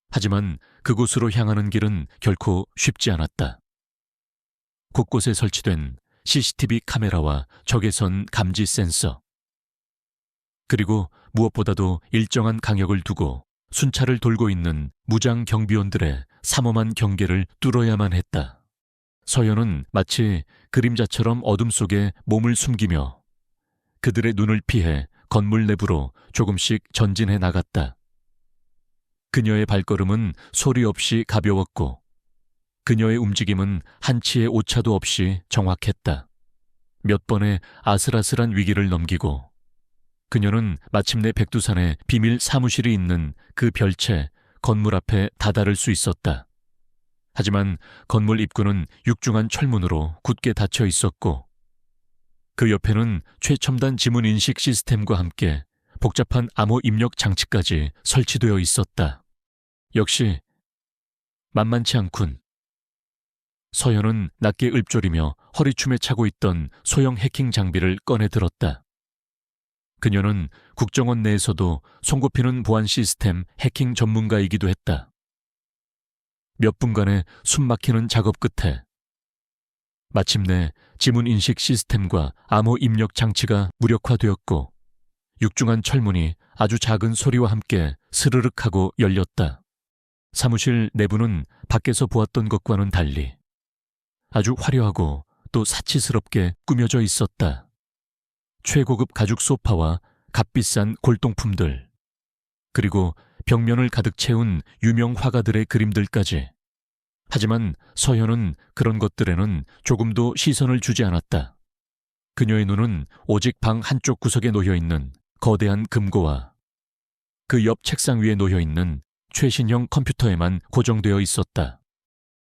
하지만 그곳으로 향하는 길은 결코 쉽지 않았다. 곳곳에 설치된 CCTV 카메라와 적외선 감지 센서, 그리고 무엇보다도 일정한 간격을 두고 순찰을 돌고 있는 무장 경비원들의 삼엄한 경계를 뚫어야만 했다. 서현은 마치 그림자처럼 어둠 속에 몸을 숨기며 그들의 눈을 피해 건물 내부로 조금씩 전진해 나갔다. 그녀의 발걸음은 소리 없이 가벼웠고 그녀의 움직임은 한치의 오차도 없이 정확했다. 몇 번의 아슬아슬한 위기를 넘기고 그녀는 마침내 백두산의 비밀 사무실이 있는 그 별채 건물 앞에 다다를 수 있었다. 하지만 건물 입구는 육중한 철문으로 굳게 닫혀 있었고 그 옆에는 최첨단 지문 인식 시스템과 함께 복잡한 암호 입력 장치까지 설치되어 있었다. 역시 만만치 않군. 서현은 낮게 읊조리며 허리춤에 차고 있던 소형 해킹 장비를 꺼내 들었다. 그녀는 국정원 내에서도 손꼽히는 보안 시스템 해킹 전문가이기도 했다. 몇 분간의 숨막히는 작업 끝에 마침내 지문인식 시스템과 암호 입력 장치가 무력화되었고 육중한 철문이 아주 작은 소리와 함께 스르륵 하고 열렸다. 사무실 내부는 밖에서 보았던 것과는 달리 아주 화려하고 또 사치스럽게 꾸며져 있었다. 최고급 가죽 소파와 값비싼 골동품들, 그리고 벽면을 가득 채운 유명 화가들의 그림들까지. 하지만 서현은 그런 것들에는 조금도 시선을 주지 않았다. 그녀의 눈은 오직 방 한쪽 구석에 놓여있는 거대한 금고와 그 옆 책상 위에 놓여있는 최신형 컴퓨터에만 고정되어 있었다.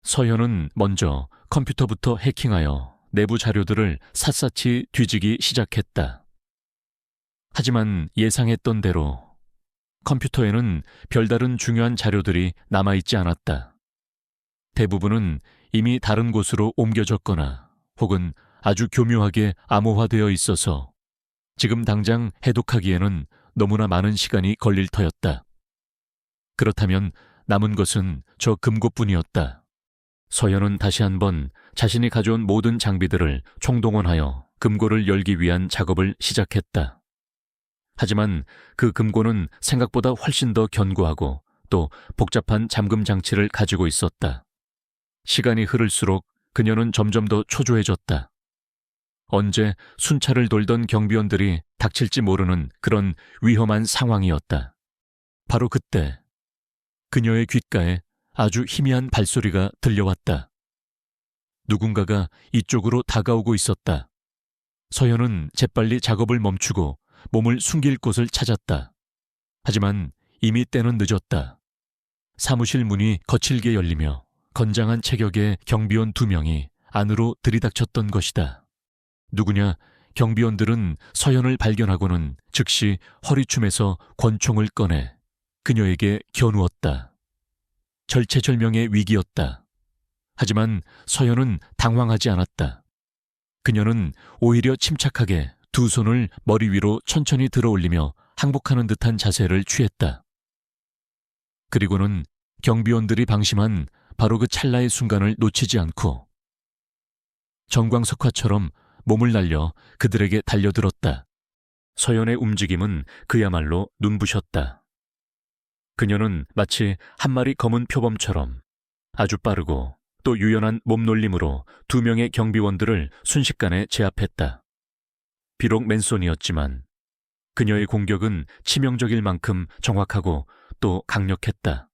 서현은 먼저 컴퓨터부터 해킹하여 내부 자료들을 샅샅이 뒤지기 시작했다. 하지만 예상했던 대로 컴퓨터에는 별다른 중요한 자료들이 남아있지 않았다. 대부분은 이미 다른 곳으로 옮겨졌거나 혹은 아주 교묘하게 암호화되어 있어서 지금 당장 해독하기에는 너무나 많은 시간이 걸릴 터였다. 그렇다면 남은 것은 저 금고뿐이었다. 서현은 다시 한번 자신이 가져온 모든 장비들을 총동원하여 금고를 열기 위한 작업을 시작했다. 하지만 그 금고는 생각보다 훨씬 더 견고하고 또 복잡한 잠금 장치를 가지고 있었다. 시간이 흐를수록 그녀는 점점 더 초조해졌다. 언제 순찰을 돌던 경비원들이 닥칠지 모르는 그런 위험한 상황이었다. 바로 그때 그녀의 귓가에 아주 희미한 발소리가 들려왔다. 누군가가 이쪽으로 다가오고 있었다. 서현은 재빨리 작업을 멈추고 몸을 숨길 곳을 찾았다. 하지만 이미 때는 늦었다. 사무실 문이 거칠게 열리며 건장한 체격의 경비원 2명이 안으로 들이닥쳤던 것이다. 누구냐? 경비원들은 서현을 발견하고는 즉시 허리춤에서 권총을 꺼내 그녀에게 겨누었다. 절체절명의 위기였다. 하지만 서현은 당황하지 않았다. 그녀는 오히려 침착하게 두 손을 머리 위로 천천히 들어올리며 항복하는 듯한 자세를 취했다. 그리고는 경비원들이 방심한 바로 그 찰나의 순간을 놓치지 않고 정광석화처럼 몸을 날려 그들에게 달려들었다. 서현의 움직임은 그야말로 눈부셨다. 그녀는 마치 한 마리 검은 표범처럼 아주 빠르고 또 유연한 몸놀림으로 2명의 경비원들을 순식간에 제압했다. 비록 맨손이었지만 그녀의 공격은 치명적일 만큼 정확하고 또 강력했다.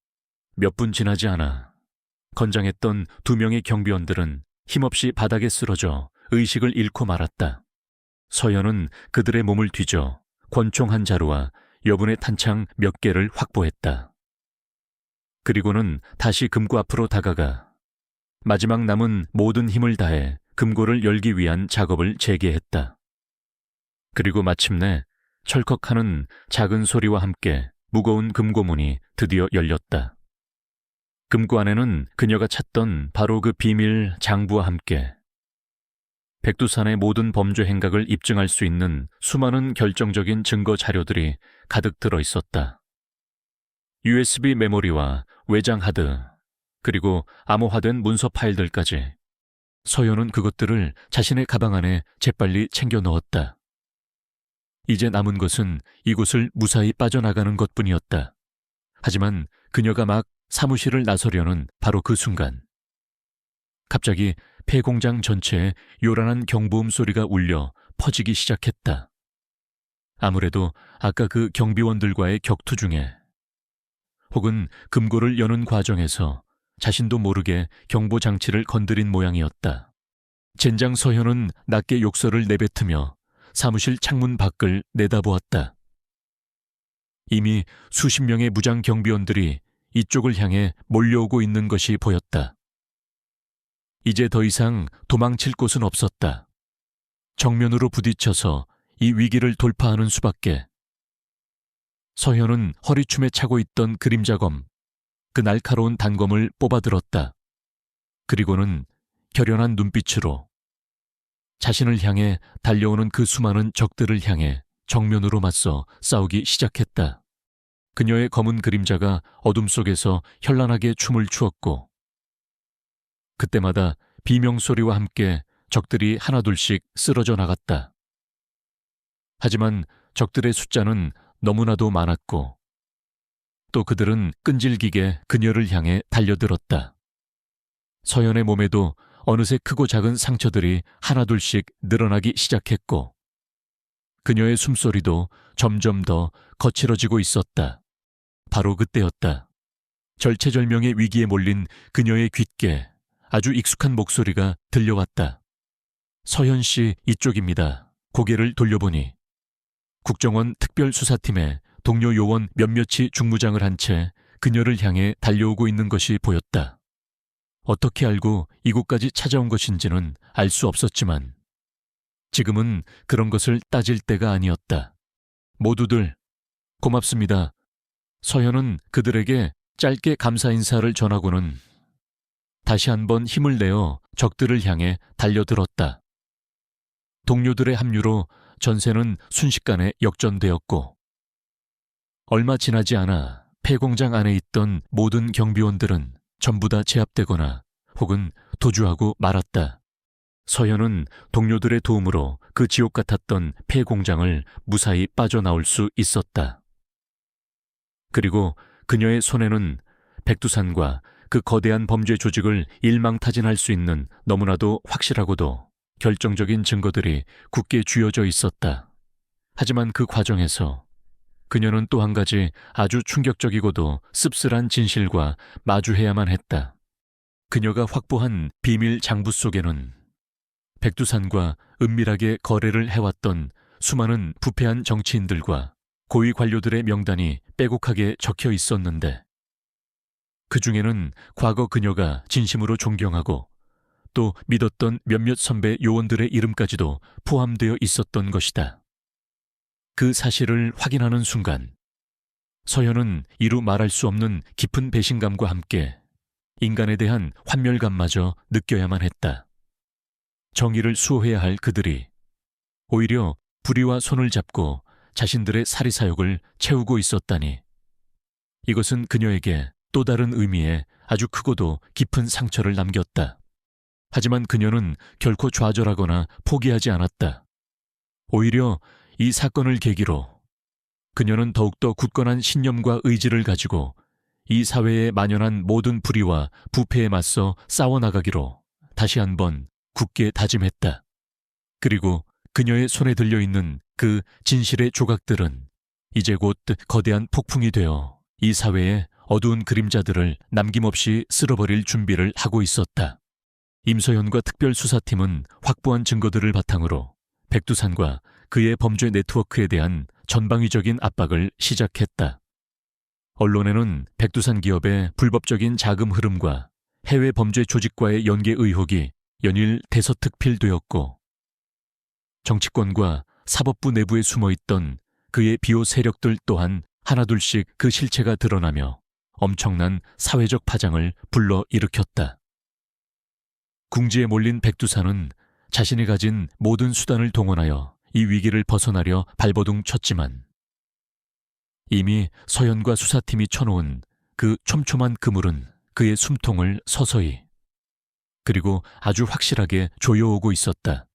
몇 분 지나지 않아 건장했던 2명의 경비원들은 힘없이 바닥에 쓰러져 의식을 잃고 말았다. 서현은 그들의 몸을 뒤져 권총 한 자루와 여분의 탄창 몇 개를 확보했다. 그리고는 다시 금고 앞으로 다가가 마지막 남은 모든 힘을 다해 금고를 열기 위한 작업을 재개했다. 그리고 마침내 철컥하는 작은 소리와 함께 무거운 금고문이 드디어 열렸다. 금고 안에는 그녀가 찾던 바로 그 비밀 장부와 함께 백두산의 모든 범죄 행각을 입증할 수 있는 수많은 결정적인 증거 자료들이 가득 들어 있었다. USB 메모리와 외장 하드, 그리고 암호화된 문서 파일들까지. 서현은 그것들을 자신의 가방 안에 재빨리 챙겨 넣었다. 이제 남은 것은 이곳을 무사히 빠져나가는 것뿐이었다. 하지만 그녀가 막 사무실을 나서려는 바로 그 순간 갑자기 폐공장 전체에 요란한 경보음 소리가 울려 퍼지기 시작했다. 아무래도 아까 그 경비원들과의 격투 중에 혹은 금고를 여는 과정에서 자신도 모르게 경보 장치를 건드린 모양이었다. 젠장 서현은 낮게 욕설을 내뱉으며 사무실 창문 밖을 내다보았다. 이미 수십 명의 무장 경비원들이 이쪽을 향해 몰려오고 있는 것이 보였다. 이제 더 이상 도망칠 곳은 없었다. 정면으로 부딪혀서 이 위기를 돌파하는 수밖에. 서현은 허리춤에 차고 있던 그림자검, 그 날카로운 단검을 뽑아들었다. 그리고는 결연한 눈빛으로 자신을 향해 달려오는 그 수많은 적들을 향해 정면으로 맞서 싸우기 시작했다. 그녀의 검은 그림자가 어둠 속에서 현란하게 춤을 추었고 그때마다 비명소리와 함께 적들이 하나둘씩 쓰러져 나갔다. 하지만 적들의 숫자는 너무나도 많았고 또 그들은 끈질기게 그녀를 향해 달려들었다. 서연의 몸에도 어느새 크고 작은 상처들이 하나둘씩 늘어나기 시작했고 그녀의 숨소리도 점점 더 거칠어지고 있었다. 바로 그때였다. 절체절명의 위기에 몰린 그녀의 귓게 아주 익숙한 목소리가 들려왔다. 서현 씨, 이쪽입니다. 고개를 돌려보니 국정원 특별수사팀의 동료 요원 몇몇이 중무장을 한 채 그녀를 향해 달려오고 있는 것이 보였다. 어떻게 알고 이곳까지 찾아온 것인지는 알 수 없었지만 지금은 그런 것을 따질 때가 아니었다. 모두들 고맙습니다. 서현은 그들에게 짧게 감사 인사를 전하고는 다시 한번 힘을 내어 적들을 향해 달려들었다. 동료들의 합류로 전세는 순식간에 역전되었고 얼마 지나지 않아 폐공장 안에 있던 모든 경비원들은 전부 다 제압되거나 혹은 도주하고 말았다. 서현은 동료들의 도움으로 그 지옥 같았던 폐공장을 무사히 빠져나올 수 있었다. 그리고 그녀의 손에는 백두산과 그 거대한 범죄 조직을 일망타진할 수 있는 너무나도 확실하고도 결정적인 증거들이 굳게 쥐어져 있었다. 하지만 그 과정에서 그녀는 또 한 가지 아주 충격적이고도 씁쓸한 진실과 마주해야만 했다. 그녀가 확보한 비밀 장부 속에는 백두산과 은밀하게 거래를 해왔던 수많은 부패한 정치인들과 고위 관료들의 명단이 빼곡하게 적혀 있었는데 그 중에는 과거 그녀가 진심으로 존경하고 또 믿었던 몇몇 선배 요원들의 이름까지도 포함되어 있었던 것이다. 그 사실을 확인하는 순간 서현은 이루 말할 수 없는 깊은 배신감과 함께 인간에 대한 환멸감마저 느껴야만 했다. 정의를 수호해야 할 그들이 오히려 불의와 손을 잡고 자신들의 사리사욕을 채우고 있었다니 이것은 그녀에게 또 다른 의미의 아주 크고도 깊은 상처를 남겼다. 하지만 그녀는 결코 좌절하거나 포기하지 않았다. 오히려 이 사건을 계기로 그녀는 더욱더 굳건한 신념과 의지를 가지고 이 사회에 만연한 모든 불의와 부패에 맞서 싸워나가기로 다시 한번 굳게 다짐했다. 그리고 그녀의 손에 들려있는 그 진실의 조각들은 이제 곧 거대한 폭풍이 되어 이 사회의 어두운 그림자들을 남김없이 쓸어버릴 준비를 하고 있었다. 임서현과 특별수사팀은 확보한 증거들을 바탕으로 백두산과 그의 범죄 네트워크에 대한 전방위적인 압박을 시작했다. 언론에는 백두산 기업의 불법적인 자금 흐름과 해외 범죄 조직과의 연계 의혹이 연일 대서특필되었고 정치권과 사법부 내부에 숨어있던 그의 비호 세력들 또한 하나둘씩 그 실체가 드러나며 엄청난 사회적 파장을 불러일으켰다. 궁지에 몰린 백두산은 자신이 가진 모든 수단을 동원하여 이 위기를 벗어나려 발버둥 쳤지만 이미 서현과 수사팀이 쳐놓은 그 촘촘한 그물은 그의 숨통을 서서히 그리고 아주 확실하게 조여오고 있었다.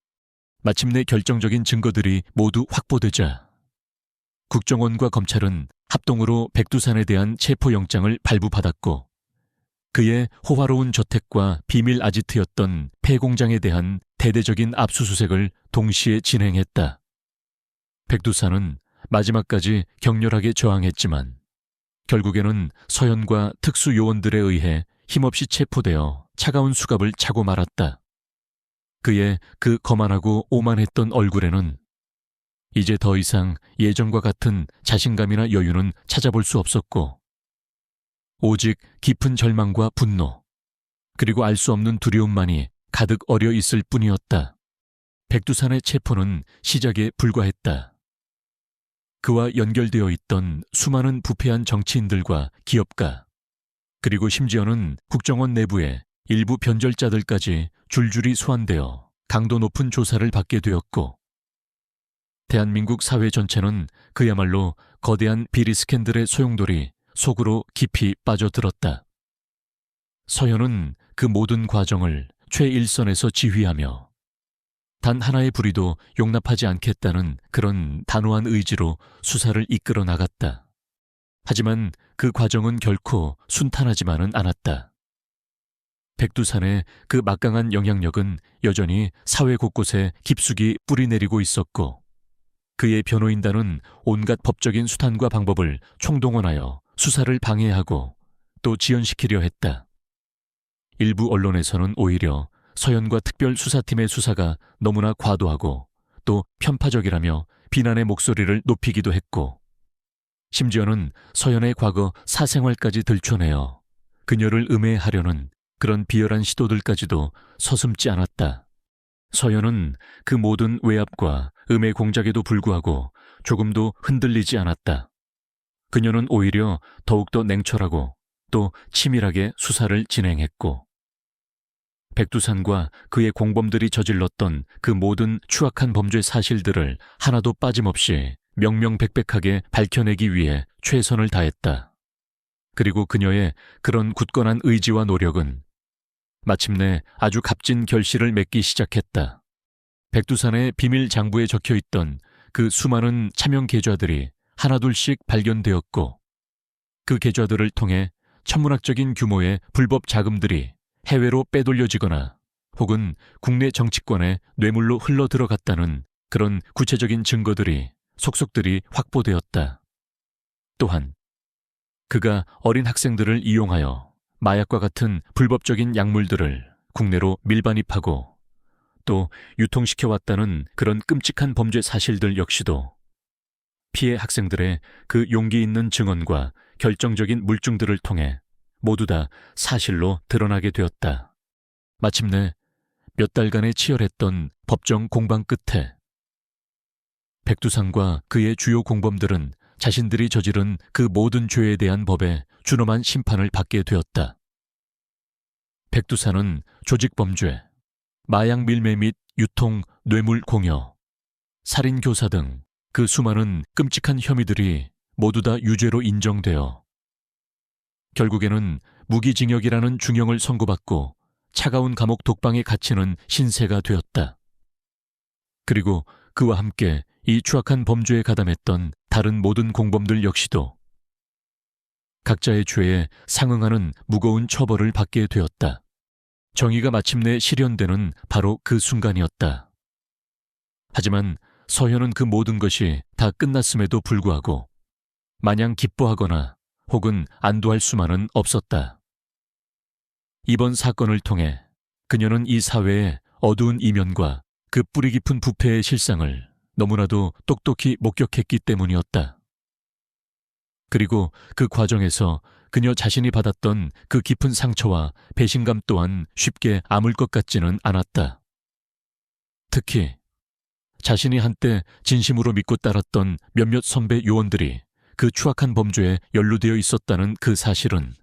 마침내 결정적인 증거들이 모두 확보되자 국정원과 검찰은 합동으로 백두산에 대한 체포영장을 발부받았고 그의 호화로운 저택과 비밀 아지트였던 폐공장에 대한 대대적인 압수수색을 동시에 진행했다. 백두산은 마지막까지 격렬하게 저항했지만 결국에는 서현과 특수요원들에 의해 힘없이 체포되어 차가운 수갑을 차고 말았다. 그의 그 거만하고 오만했던 얼굴에는 이제 더 이상 예전과 같은 자신감이나 여유는 찾아볼 수 없었고 오직 깊은 절망과 분노 그리고 알 수 없는 두려움만이 가득 어려 있을 뿐이었다. 백두산의 체포는 시작에 불과했다. 그와 연결되어 있던 수많은 부패한 정치인들과 기업가 그리고 심지어는 국정원 내부의 일부 변절자들까지 줄줄이 소환되어 강도 높은 조사를 받게 되었고 대한민국 사회 전체는 그야말로 거대한 비리 스캔들의 소용돌이 속으로 깊이 빠져들었다. 서현은 그 모든 과정을 최일선에서 지휘하며 단 하나의 불의도 용납하지 않겠다는 그런 단호한 의지로 수사를 이끌어 나갔다. 하지만 그 과정은 결코 순탄하지만은 않았다. 백두산의 그 막강한 영향력은 여전히 사회 곳곳에 깊숙이 뿌리내리고 있었고, 그의 변호인단은 온갖 법적인 수단과 방법을 총동원하여 수사를 방해하고 또 지연시키려 했다. 일부 언론에서는 오히려 서현과 특별수사팀의 수사가 너무나 과도하고 또 편파적이라며 비난의 목소리를 높이기도 했고, 심지어는 서현의 과거 사생활까지 들춰내어 그녀를 음해하려는 그런 비열한 시도들까지도 서슴지 않았다. 서현은 그 모든 외압과 음해 공작에도 불구하고 조금도 흔들리지 않았다. 그녀는 오히려 더욱더 냉철하고 또 치밀하게 수사를 진행했고, 백두산과 그의 공범들이 저질렀던 그 모든 추악한 범죄 사실들을 하나도 빠짐없이 명명백백하게 밝혀내기 위해 최선을 다했다. 그리고 그녀의 그런 굳건한 의지와 노력은 마침내 아주 값진 결실을 맺기 시작했다. 백두산의 비밀 장부에 적혀있던 그 수많은 차명 계좌들이 하나둘씩 발견되었고, 그 계좌들을 통해 천문학적인 규모의 불법 자금들이 해외로 빼돌려지거나 혹은 국내 정치권에 뇌물로 흘러들어갔다는 그런 구체적인 증거들이 속속들이 확보되었다. 또한 그가 어린 학생들을 이용하여 마약과 같은 불법적인 약물들을 국내로 밀반입하고 또 유통시켜왔다는 그런 끔찍한 범죄 사실들 역시도 피해 학생들의 그 용기 있는 증언과 결정적인 물증들을 통해 모두 다 사실로 드러나게 되었다. 마침내 몇 달간의 치열했던 법정 공방 끝에 백두산과 그의 주요 공범들은 자신들이 저지른 그 모든 죄에 대한 법에 준엄한 심판을 받게 되었다. 백두산은 조직범죄, 마약 밀매 및 유통, 뇌물 공여, 살인 교사 등 그 수많은 끔찍한 혐의들이 모두 다 유죄로 인정되어 결국에는 무기징역이라는 중형을 선고받고 차가운 감옥 독방에 갇히는 신세가 되었다. 그리고 그와 함께 이 추악한 범죄에 가담했던 다른 모든 공범들 역시도 각자의 죄에 상응하는 무거운 처벌을 받게 되었다. 정의가 마침내 실현되는 바로 그 순간이었다. 하지만 서현은 그 모든 것이 다 끝났음에도 불구하고 마냥 기뻐하거나 혹은 안도할 수만은 없었다. 이번 사건을 통해 그녀는 이 사회의 어두운 이면과 그 뿌리 깊은 부패의 실상을 너무나도 똑똑히 목격했기 때문이었다. 그리고 그 과정에서 그녀 자신이 받았던 그 깊은 상처와 배신감 또한 쉽게 아물 것 같지는 않았다. 특히 자신이 한때 진심으로 믿고 따랐던 몇몇 선배 요원들이 그 추악한 범죄에 연루되어 있었다는 그 사실은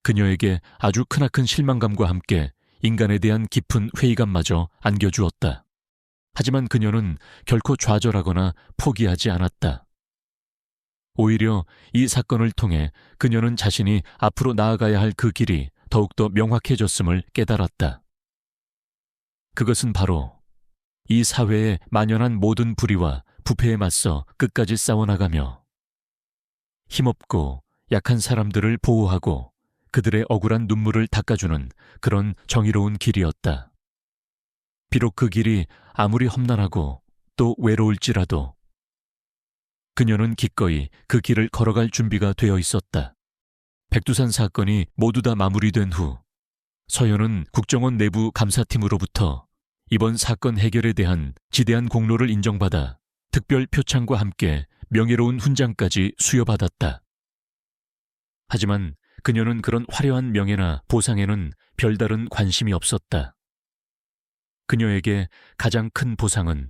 그녀에게 아주 크나큰 실망감과 함께 인간에 대한 깊은 회의감마저 안겨주었다. 하지만 그녀는 결코 좌절하거나 포기하지 않았다. 오히려 이 사건을 통해 그녀는 자신이 앞으로 나아가야 할 그 길이 더욱더 명확해졌음을 깨달았다. 그것은 바로 이 사회에 만연한 모든 불의와 부패에 맞서 끝까지 싸워나가며 힘없고 약한 사람들을 보호하고 그들의 억울한 눈물을 닦아주는 그런 정의로운 길이었다. 비록 그 길이 아무리 험난하고 또 외로울지라도 그녀는 기꺼이 그 길을 걸어갈 준비가 되어 있었다. 백두산 사건이 모두 다 마무리된 후 서현은 국정원 내부 감사팀으로부터 이번 사건 해결에 대한 지대한 공로를 인정받아 특별 표창과 함께 명예로운 훈장까지 수여받았다. 하지만 그녀는 그런 화려한 명예나 보상에는 별다른 관심이 없었다. 그녀에게 가장 큰 보상은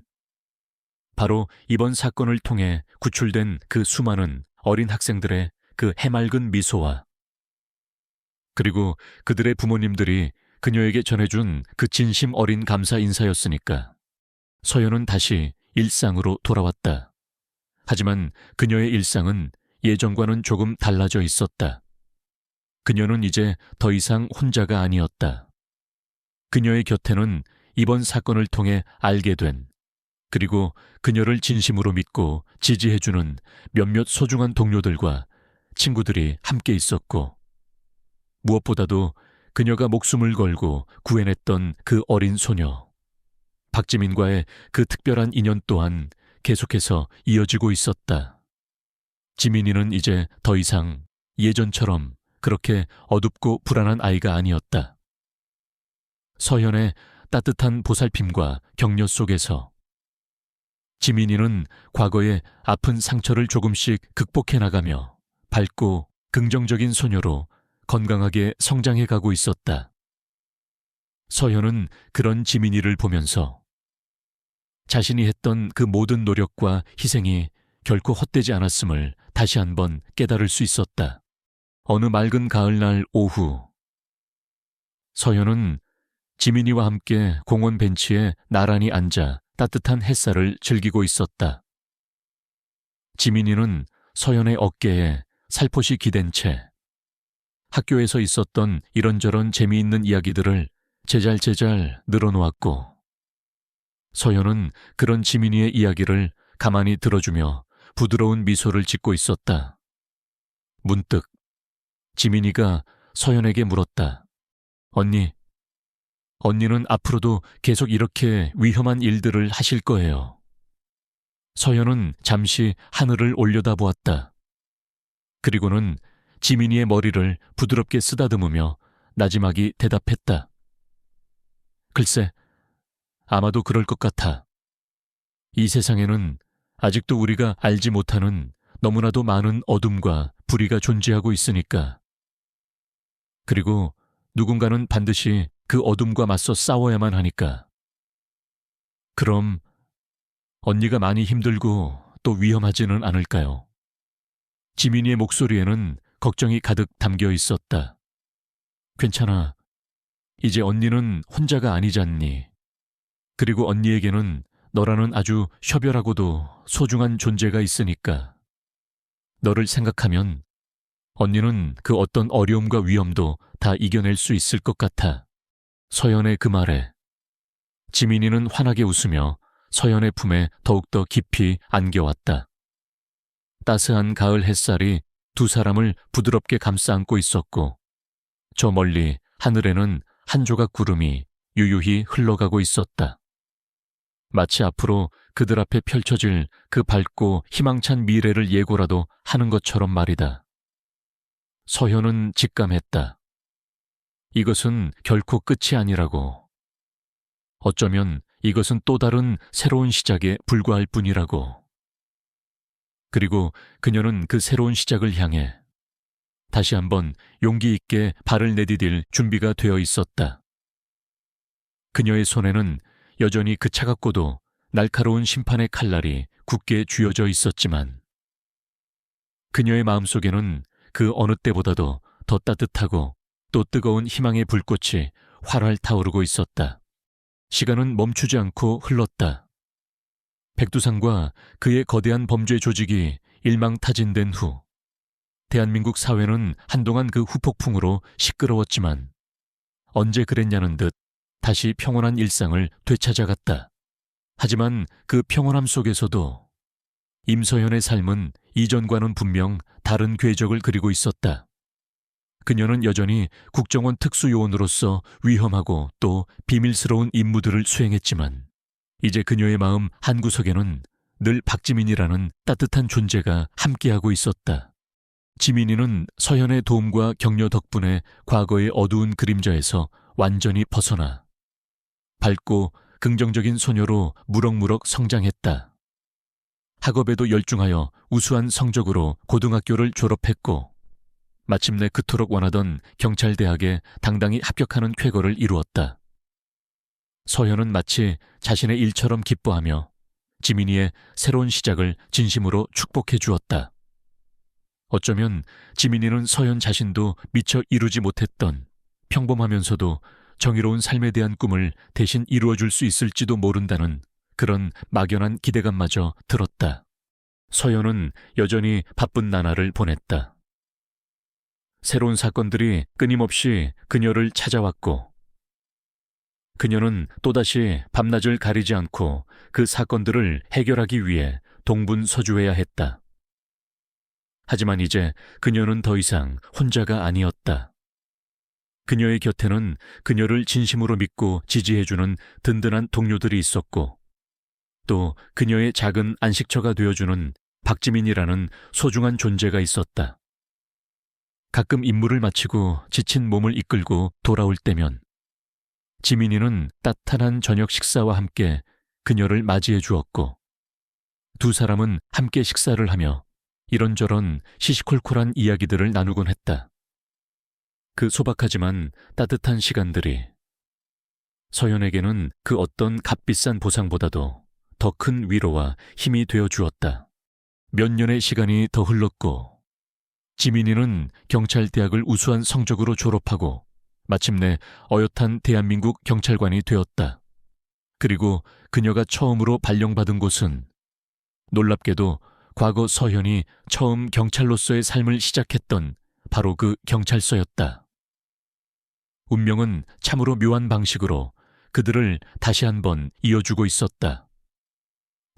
바로 이번 사건을 통해 구출된 그 수많은 어린 학생들의 그 해맑은 미소와 그리고 그들의 부모님들이 그녀에게 전해준 그 진심 어린 감사 인사였으니까 서현은 다시 일상으로 돌아왔다. 하지만 그녀의 일상은 예전과는 조금 달라져 있었다. 그녀는 이제 더 이상 혼자가 아니었다. 그녀의 곁에는 이번 사건을 통해 알게 된, 그리고 그녀를 진심으로 믿고 지지해주는 몇몇 소중한 동료들과 친구들이 함께 있었고, 무엇보다도 그녀가 목숨을 걸고 구해냈던 그 어린 소녀, 박지민과의 그 특별한 인연 또한 계속해서 이어지고 있었다. 지민이는 이제 더 이상 예전처럼 그렇게 어둡고 불안한 아이가 아니었다. 서현의 따뜻한 보살핌과 격려 속에서 지민이는 과거의 아픈 상처를 조금씩 극복해 나가며 밝고 긍정적인 소녀로 건강하게 성장해 가고 있었다. 서현은 그런 지민이를 보면서 자신이 했던 그 모든 노력과 희생이 결코 헛되지 않았음을 다시 한번 깨달을 수 있었다. 어느 맑은 가을날 오후, 서현은 지민이와 함께 공원 벤치에 나란히 앉아 따뜻한 햇살을 즐기고 있었다. 지민이는 서현의 어깨에 살포시 기댄 채 학교에서 있었던 이런저런 재미있는 이야기들을 제잘제잘 늘어놓았고, 서현은 그런 지민이의 이야기를 가만히 들어주며 부드러운 미소를 짓고 있었다. 문득 지민이가 서현에게 물었다. 언니는 앞으로도 계속 이렇게 위험한 일들을 하실 거예요. 서현은 잠시 하늘을 올려다보았다. 그리고는 지민이의 머리를 부드럽게 쓰다듬으며 나지막이 대답했다. 글쎄, 아마도 그럴 것 같아. 이 세상에는 아직도 우리가 알지 못하는 너무나도 많은 어둠과 불의가 존재하고 있으니까. 그리고 누군가는 반드시 그 어둠과 맞서 싸워야만 하니까. 그럼 언니가 많이 힘들고 또 위험하지는 않을까요? 지민이의 목소리에는 걱정이 가득 담겨 있었다. 괜찮아. 이제 언니는 혼자가 아니잖니. 그리고 언니에게는 너라는 아주 셔별하고도 소중한 존재가 있으니까. 너를 생각하면 언니는 그 어떤 어려움과 위험도 다 이겨낼 수 있을 것 같아. 서연의 그 말에 지민이는 환하게 웃으며 서연의 품에 더욱더 깊이 안겨왔다. 따스한 가을 햇살이 두 사람을 부드럽게 감싸 안고 있었고, 저 멀리 하늘에는 한 조각 구름이 유유히 흘러가고 있었다. 마치 앞으로 그들 앞에 펼쳐질 그 밝고 희망찬 미래를 예고라도 하는 것처럼 말이다. 서현은 직감했다. 이것은 결코 끝이 아니라고. 어쩌면 이것은 또 다른 새로운 시작에 불과할 뿐이라고. 그리고 그녀는 그 새로운 시작을 향해 다시 한번 용기 있게 발을 내디딜 준비가 되어 있었다. 그녀의 손에는 여전히 그 차갑고도 날카로운 심판의 칼날이 굳게 쥐어져 있었지만, 그녀의 마음속에는 그 어느 때보다도 더 따뜻하고 또 뜨거운 희망의 불꽃이 활활 타오르고 있었다. 시간은 멈추지 않고 흘렀다. 백두산과 그의 거대한 범죄 조직이 일망타진된 후 대한민국 사회는 한동안 그 후폭풍으로 시끄러웠지만 언제 그랬냐는 듯 다시 평온한 일상을 되찾아갔다. 하지만 그 평온함 속에서도 임서현의 삶은 이전과는 분명 다른 궤적을 그리고 있었다. 그녀는 여전히 국정원 특수요원으로서 위험하고 또 비밀스러운 임무들을 수행했지만, 이제 그녀의 마음 한구석에는 늘 박지민이라는 따뜻한 존재가 함께하고 있었다. 지민이는 서현의 도움과 격려 덕분에 과거의 어두운 그림자에서 완전히 벗어나 밝고 긍정적인 소녀로 무럭무럭 성장했다. 학업에도 열중하여 우수한 성적으로 고등학교를 졸업했고, 마침내 그토록 원하던 경찰대학에 당당히 합격하는 쾌거를 이루었다. 서현은 마치 자신의 일처럼 기뻐하며 지민이의 새로운 시작을 진심으로 축복해 주었다. 어쩌면 지민이는 서현 자신도 미처 이루지 못했던 평범하면서도 정의로운 삶에 대한 꿈을 대신 이루어줄 수 있을지도 모른다는 그런 막연한 기대감마저 들었다. 서연은 여전히 바쁜 나날을 보냈다. 새로운 사건들이 끊임없이 그녀를 찾아왔고, 그녀는 또다시 밤낮을 가리지 않고 그 사건들을 해결하기 위해 동분서주해야 했다. 하지만 이제 그녀는 더 이상 혼자가 아니었다. 그녀의 곁에는 그녀를 진심으로 믿고 지지해주는 든든한 동료들이 있었고, 또 그녀의 작은 안식처가 되어주는 박지민이라는 소중한 존재가 있었다. 가끔 임무를 마치고 지친 몸을 이끌고 돌아올 때면 지민이는 따뜻한 저녁 식사와 함께 그녀를 맞이해 주었고, 두 사람은 함께 식사를 하며 이런저런 시시콜콜한 이야기들을 나누곤 했다. 그 소박하지만 따뜻한 시간들이 서연에게는 그 어떤 값비싼 보상보다도 더 큰 위로와 힘이 되어 주었다. 몇 년의 시간이 더 흘렀고, 지민이는 경찰대학을 우수한 성적으로 졸업하고 마침내 어엿한 대한민국 경찰관이 되었다. 그리고 그녀가 처음으로 발령받은 곳은 놀랍게도 과거 서현이 처음 경찰로서의 삶을 시작했던 바로 그 경찰서였다. 운명은 참으로 묘한 방식으로 그들을 다시 한번 이어주고 있었다.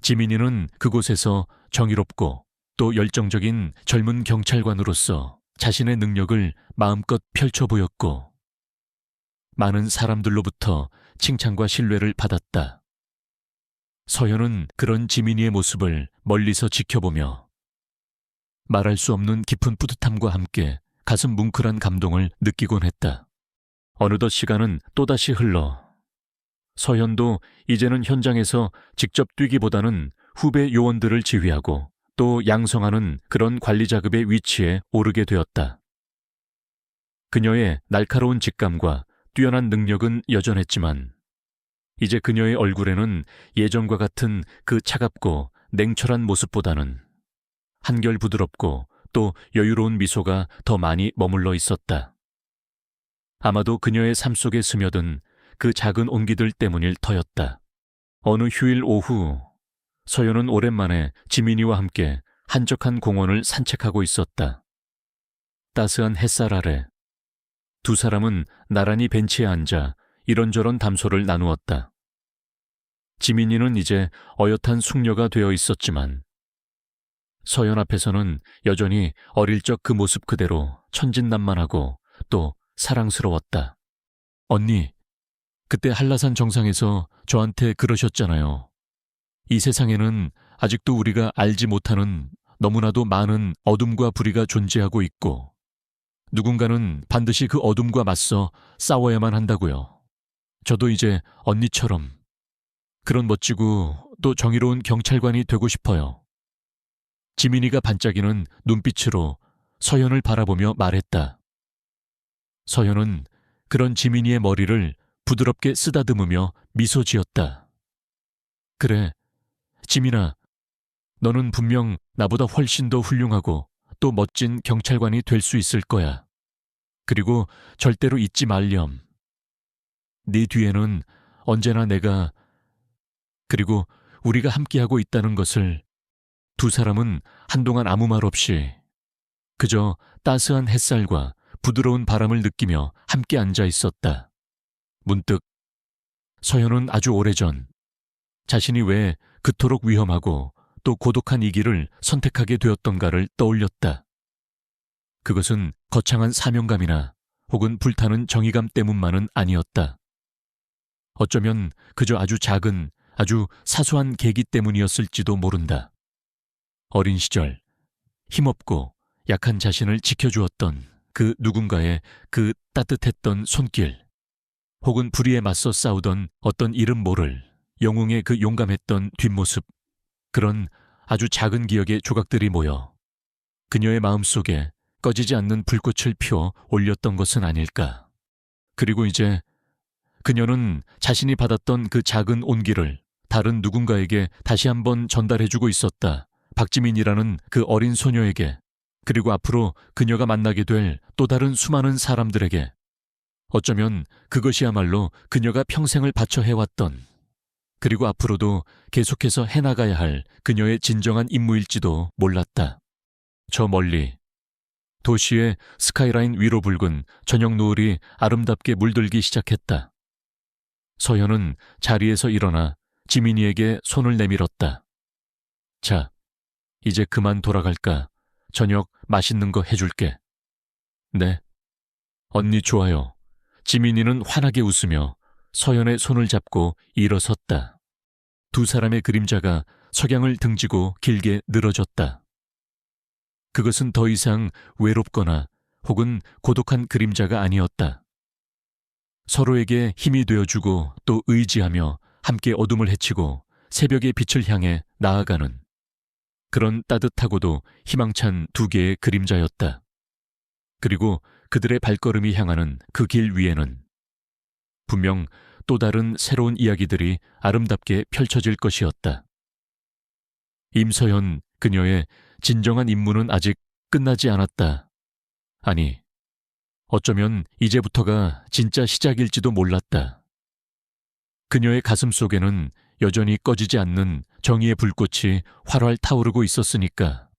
지민이는 그곳에서 정의롭고 또 열정적인 젊은 경찰관으로서 자신의 능력을 마음껏 펼쳐 보였고, 많은 사람들로부터 칭찬과 신뢰를 받았다. 서현은 그런 지민이의 모습을 멀리서 지켜보며 말할 수 없는 깊은 뿌듯함과 함께 가슴 뭉클한 감동을 느끼곤 했다. 어느덧 시간은 또다시 흘러 서현도 이제는 현장에서 직접 뛰기보다는 후배 요원들을 지휘하고 또 양성하는 그런 관리 자급의 위치에 오르게 되었다. 그녀의 날카로운 직감과 뛰어난 능력은 여전했지만 이제 그녀의 얼굴에는 예전과 같은 그 차갑고 냉철한 모습보다는 한결 부드럽고 또 여유로운 미소가 더 많이 머물러 있었다. 아마도 그녀의 삶 속에 스며든 그 작은 온기들 때문일 터였다. 어느 휴일 오후, 서연은 오랜만에 지민이와 함께 한적한 공원을 산책하고 있었다. 따스한 햇살 아래 두 사람은 나란히 벤치에 앉아 이런저런 담소를 나누었다. 지민이는 이제 어엿한 숙녀가 되어 있었지만 서연 앞에서는 여전히 어릴 적 그 모습 그대로 천진난만하고 또 사랑스러웠다. 언니, 그때 한라산 정상에서 저한테 그러셨잖아요. 이 세상에는 아직도 우리가 알지 못하는 너무나도 많은 어둠과 불의가 존재하고 있고 누군가는 반드시 그 어둠과 맞서 싸워야만 한다고요. 저도 이제 언니처럼 그런 멋지고 또 정의로운 경찰관이 되고 싶어요. 지민이가 반짝이는 눈빛으로 서연을 바라보며 말했다. 서연은 그런 지민이의 머리를 부드럽게 쓰다듬으며 미소 지었다. 그래, 지민아, 너는 분명 나보다 훨씬 더 훌륭하고 또 멋진 경찰관이 될 수 있을 거야. 그리고 절대로 잊지 말렴. 네 뒤에는 언제나 내가, 그리고 우리가 함께하고 있다는 것을. 두 사람은 한동안 아무 말 없이 그저 따스한 햇살과 부드러운 바람을 느끼며 함께 앉아 있었다. 문득 서연은 아주 오래전 자신이 왜 그토록 위험하고 또 고독한 이 길을 선택하게 되었던가를 떠올렸다. 그것은 거창한 사명감이나 혹은 불타는 정의감 때문만은 아니었다. 어쩌면 그저 아주 작은, 아주 사소한 계기 때문이었을지도 모른다. 어린 시절 힘없고 약한 자신을 지켜주었던 그 누군가의 그 따뜻했던 손길, 혹은 불의에 맞서 싸우던 어떤 이름 모를 영웅의 그 용감했던 뒷모습, 그런 아주 작은 기억의 조각들이 모여 그녀의 마음속에 꺼지지 않는 불꽃을 피워 올렸던 것은 아닐까. 그리고 이제 그녀는 자신이 받았던 그 작은 온기를 다른 누군가에게 다시 한번 전달해주고 있었다. 박지민이라는 그 어린 소녀에게, 그리고 앞으로 그녀가 만나게 될 또 다른 수많은 사람들에게. 어쩌면 그것이야말로 그녀가 평생을 바쳐 해왔던 그리고 앞으로도 계속해서 해나가야 할 그녀의 진정한 임무일지도 몰랐다. 저 멀리 도시의 스카이라인 위로 붉은 저녁 노을이 아름답게 물들기 시작했다. 서연은 자리에서 일어나 지민이에게 손을 내밀었다. 자, 이제 그만 돌아갈까? 저녁 맛있는 거 해줄게. 네. 언니 좋아요. 지민이는 환하게 웃으며 서연의 손을 잡고 일어섰다. 두 사람의 그림자가 석양을 등지고 길게 늘어졌다. 그것은 더 이상 외롭거나 혹은 고독한 그림자가 아니었다. 서로에게 힘이 되어주고 또 의지하며 함께 어둠을 헤치고 새벽의 빛을 향해 나아가는 그런 따뜻하고도 희망찬 두 개의 그림자였다. 그리고 그들의 발걸음이 향하는 그 길 위에는 분명 또 다른 새로운 이야기들이 아름답게 펼쳐질 것이었다. 임서연 그녀의 진정한 임무는 아직 끝나지 않았다. 아니, 어쩌면 이제부터가 진짜 시작일지도 몰랐다. 그녀의 가슴 속에는 여전히 꺼지지 않는 정의의 불꽃이 활활 타오르고 있었으니까.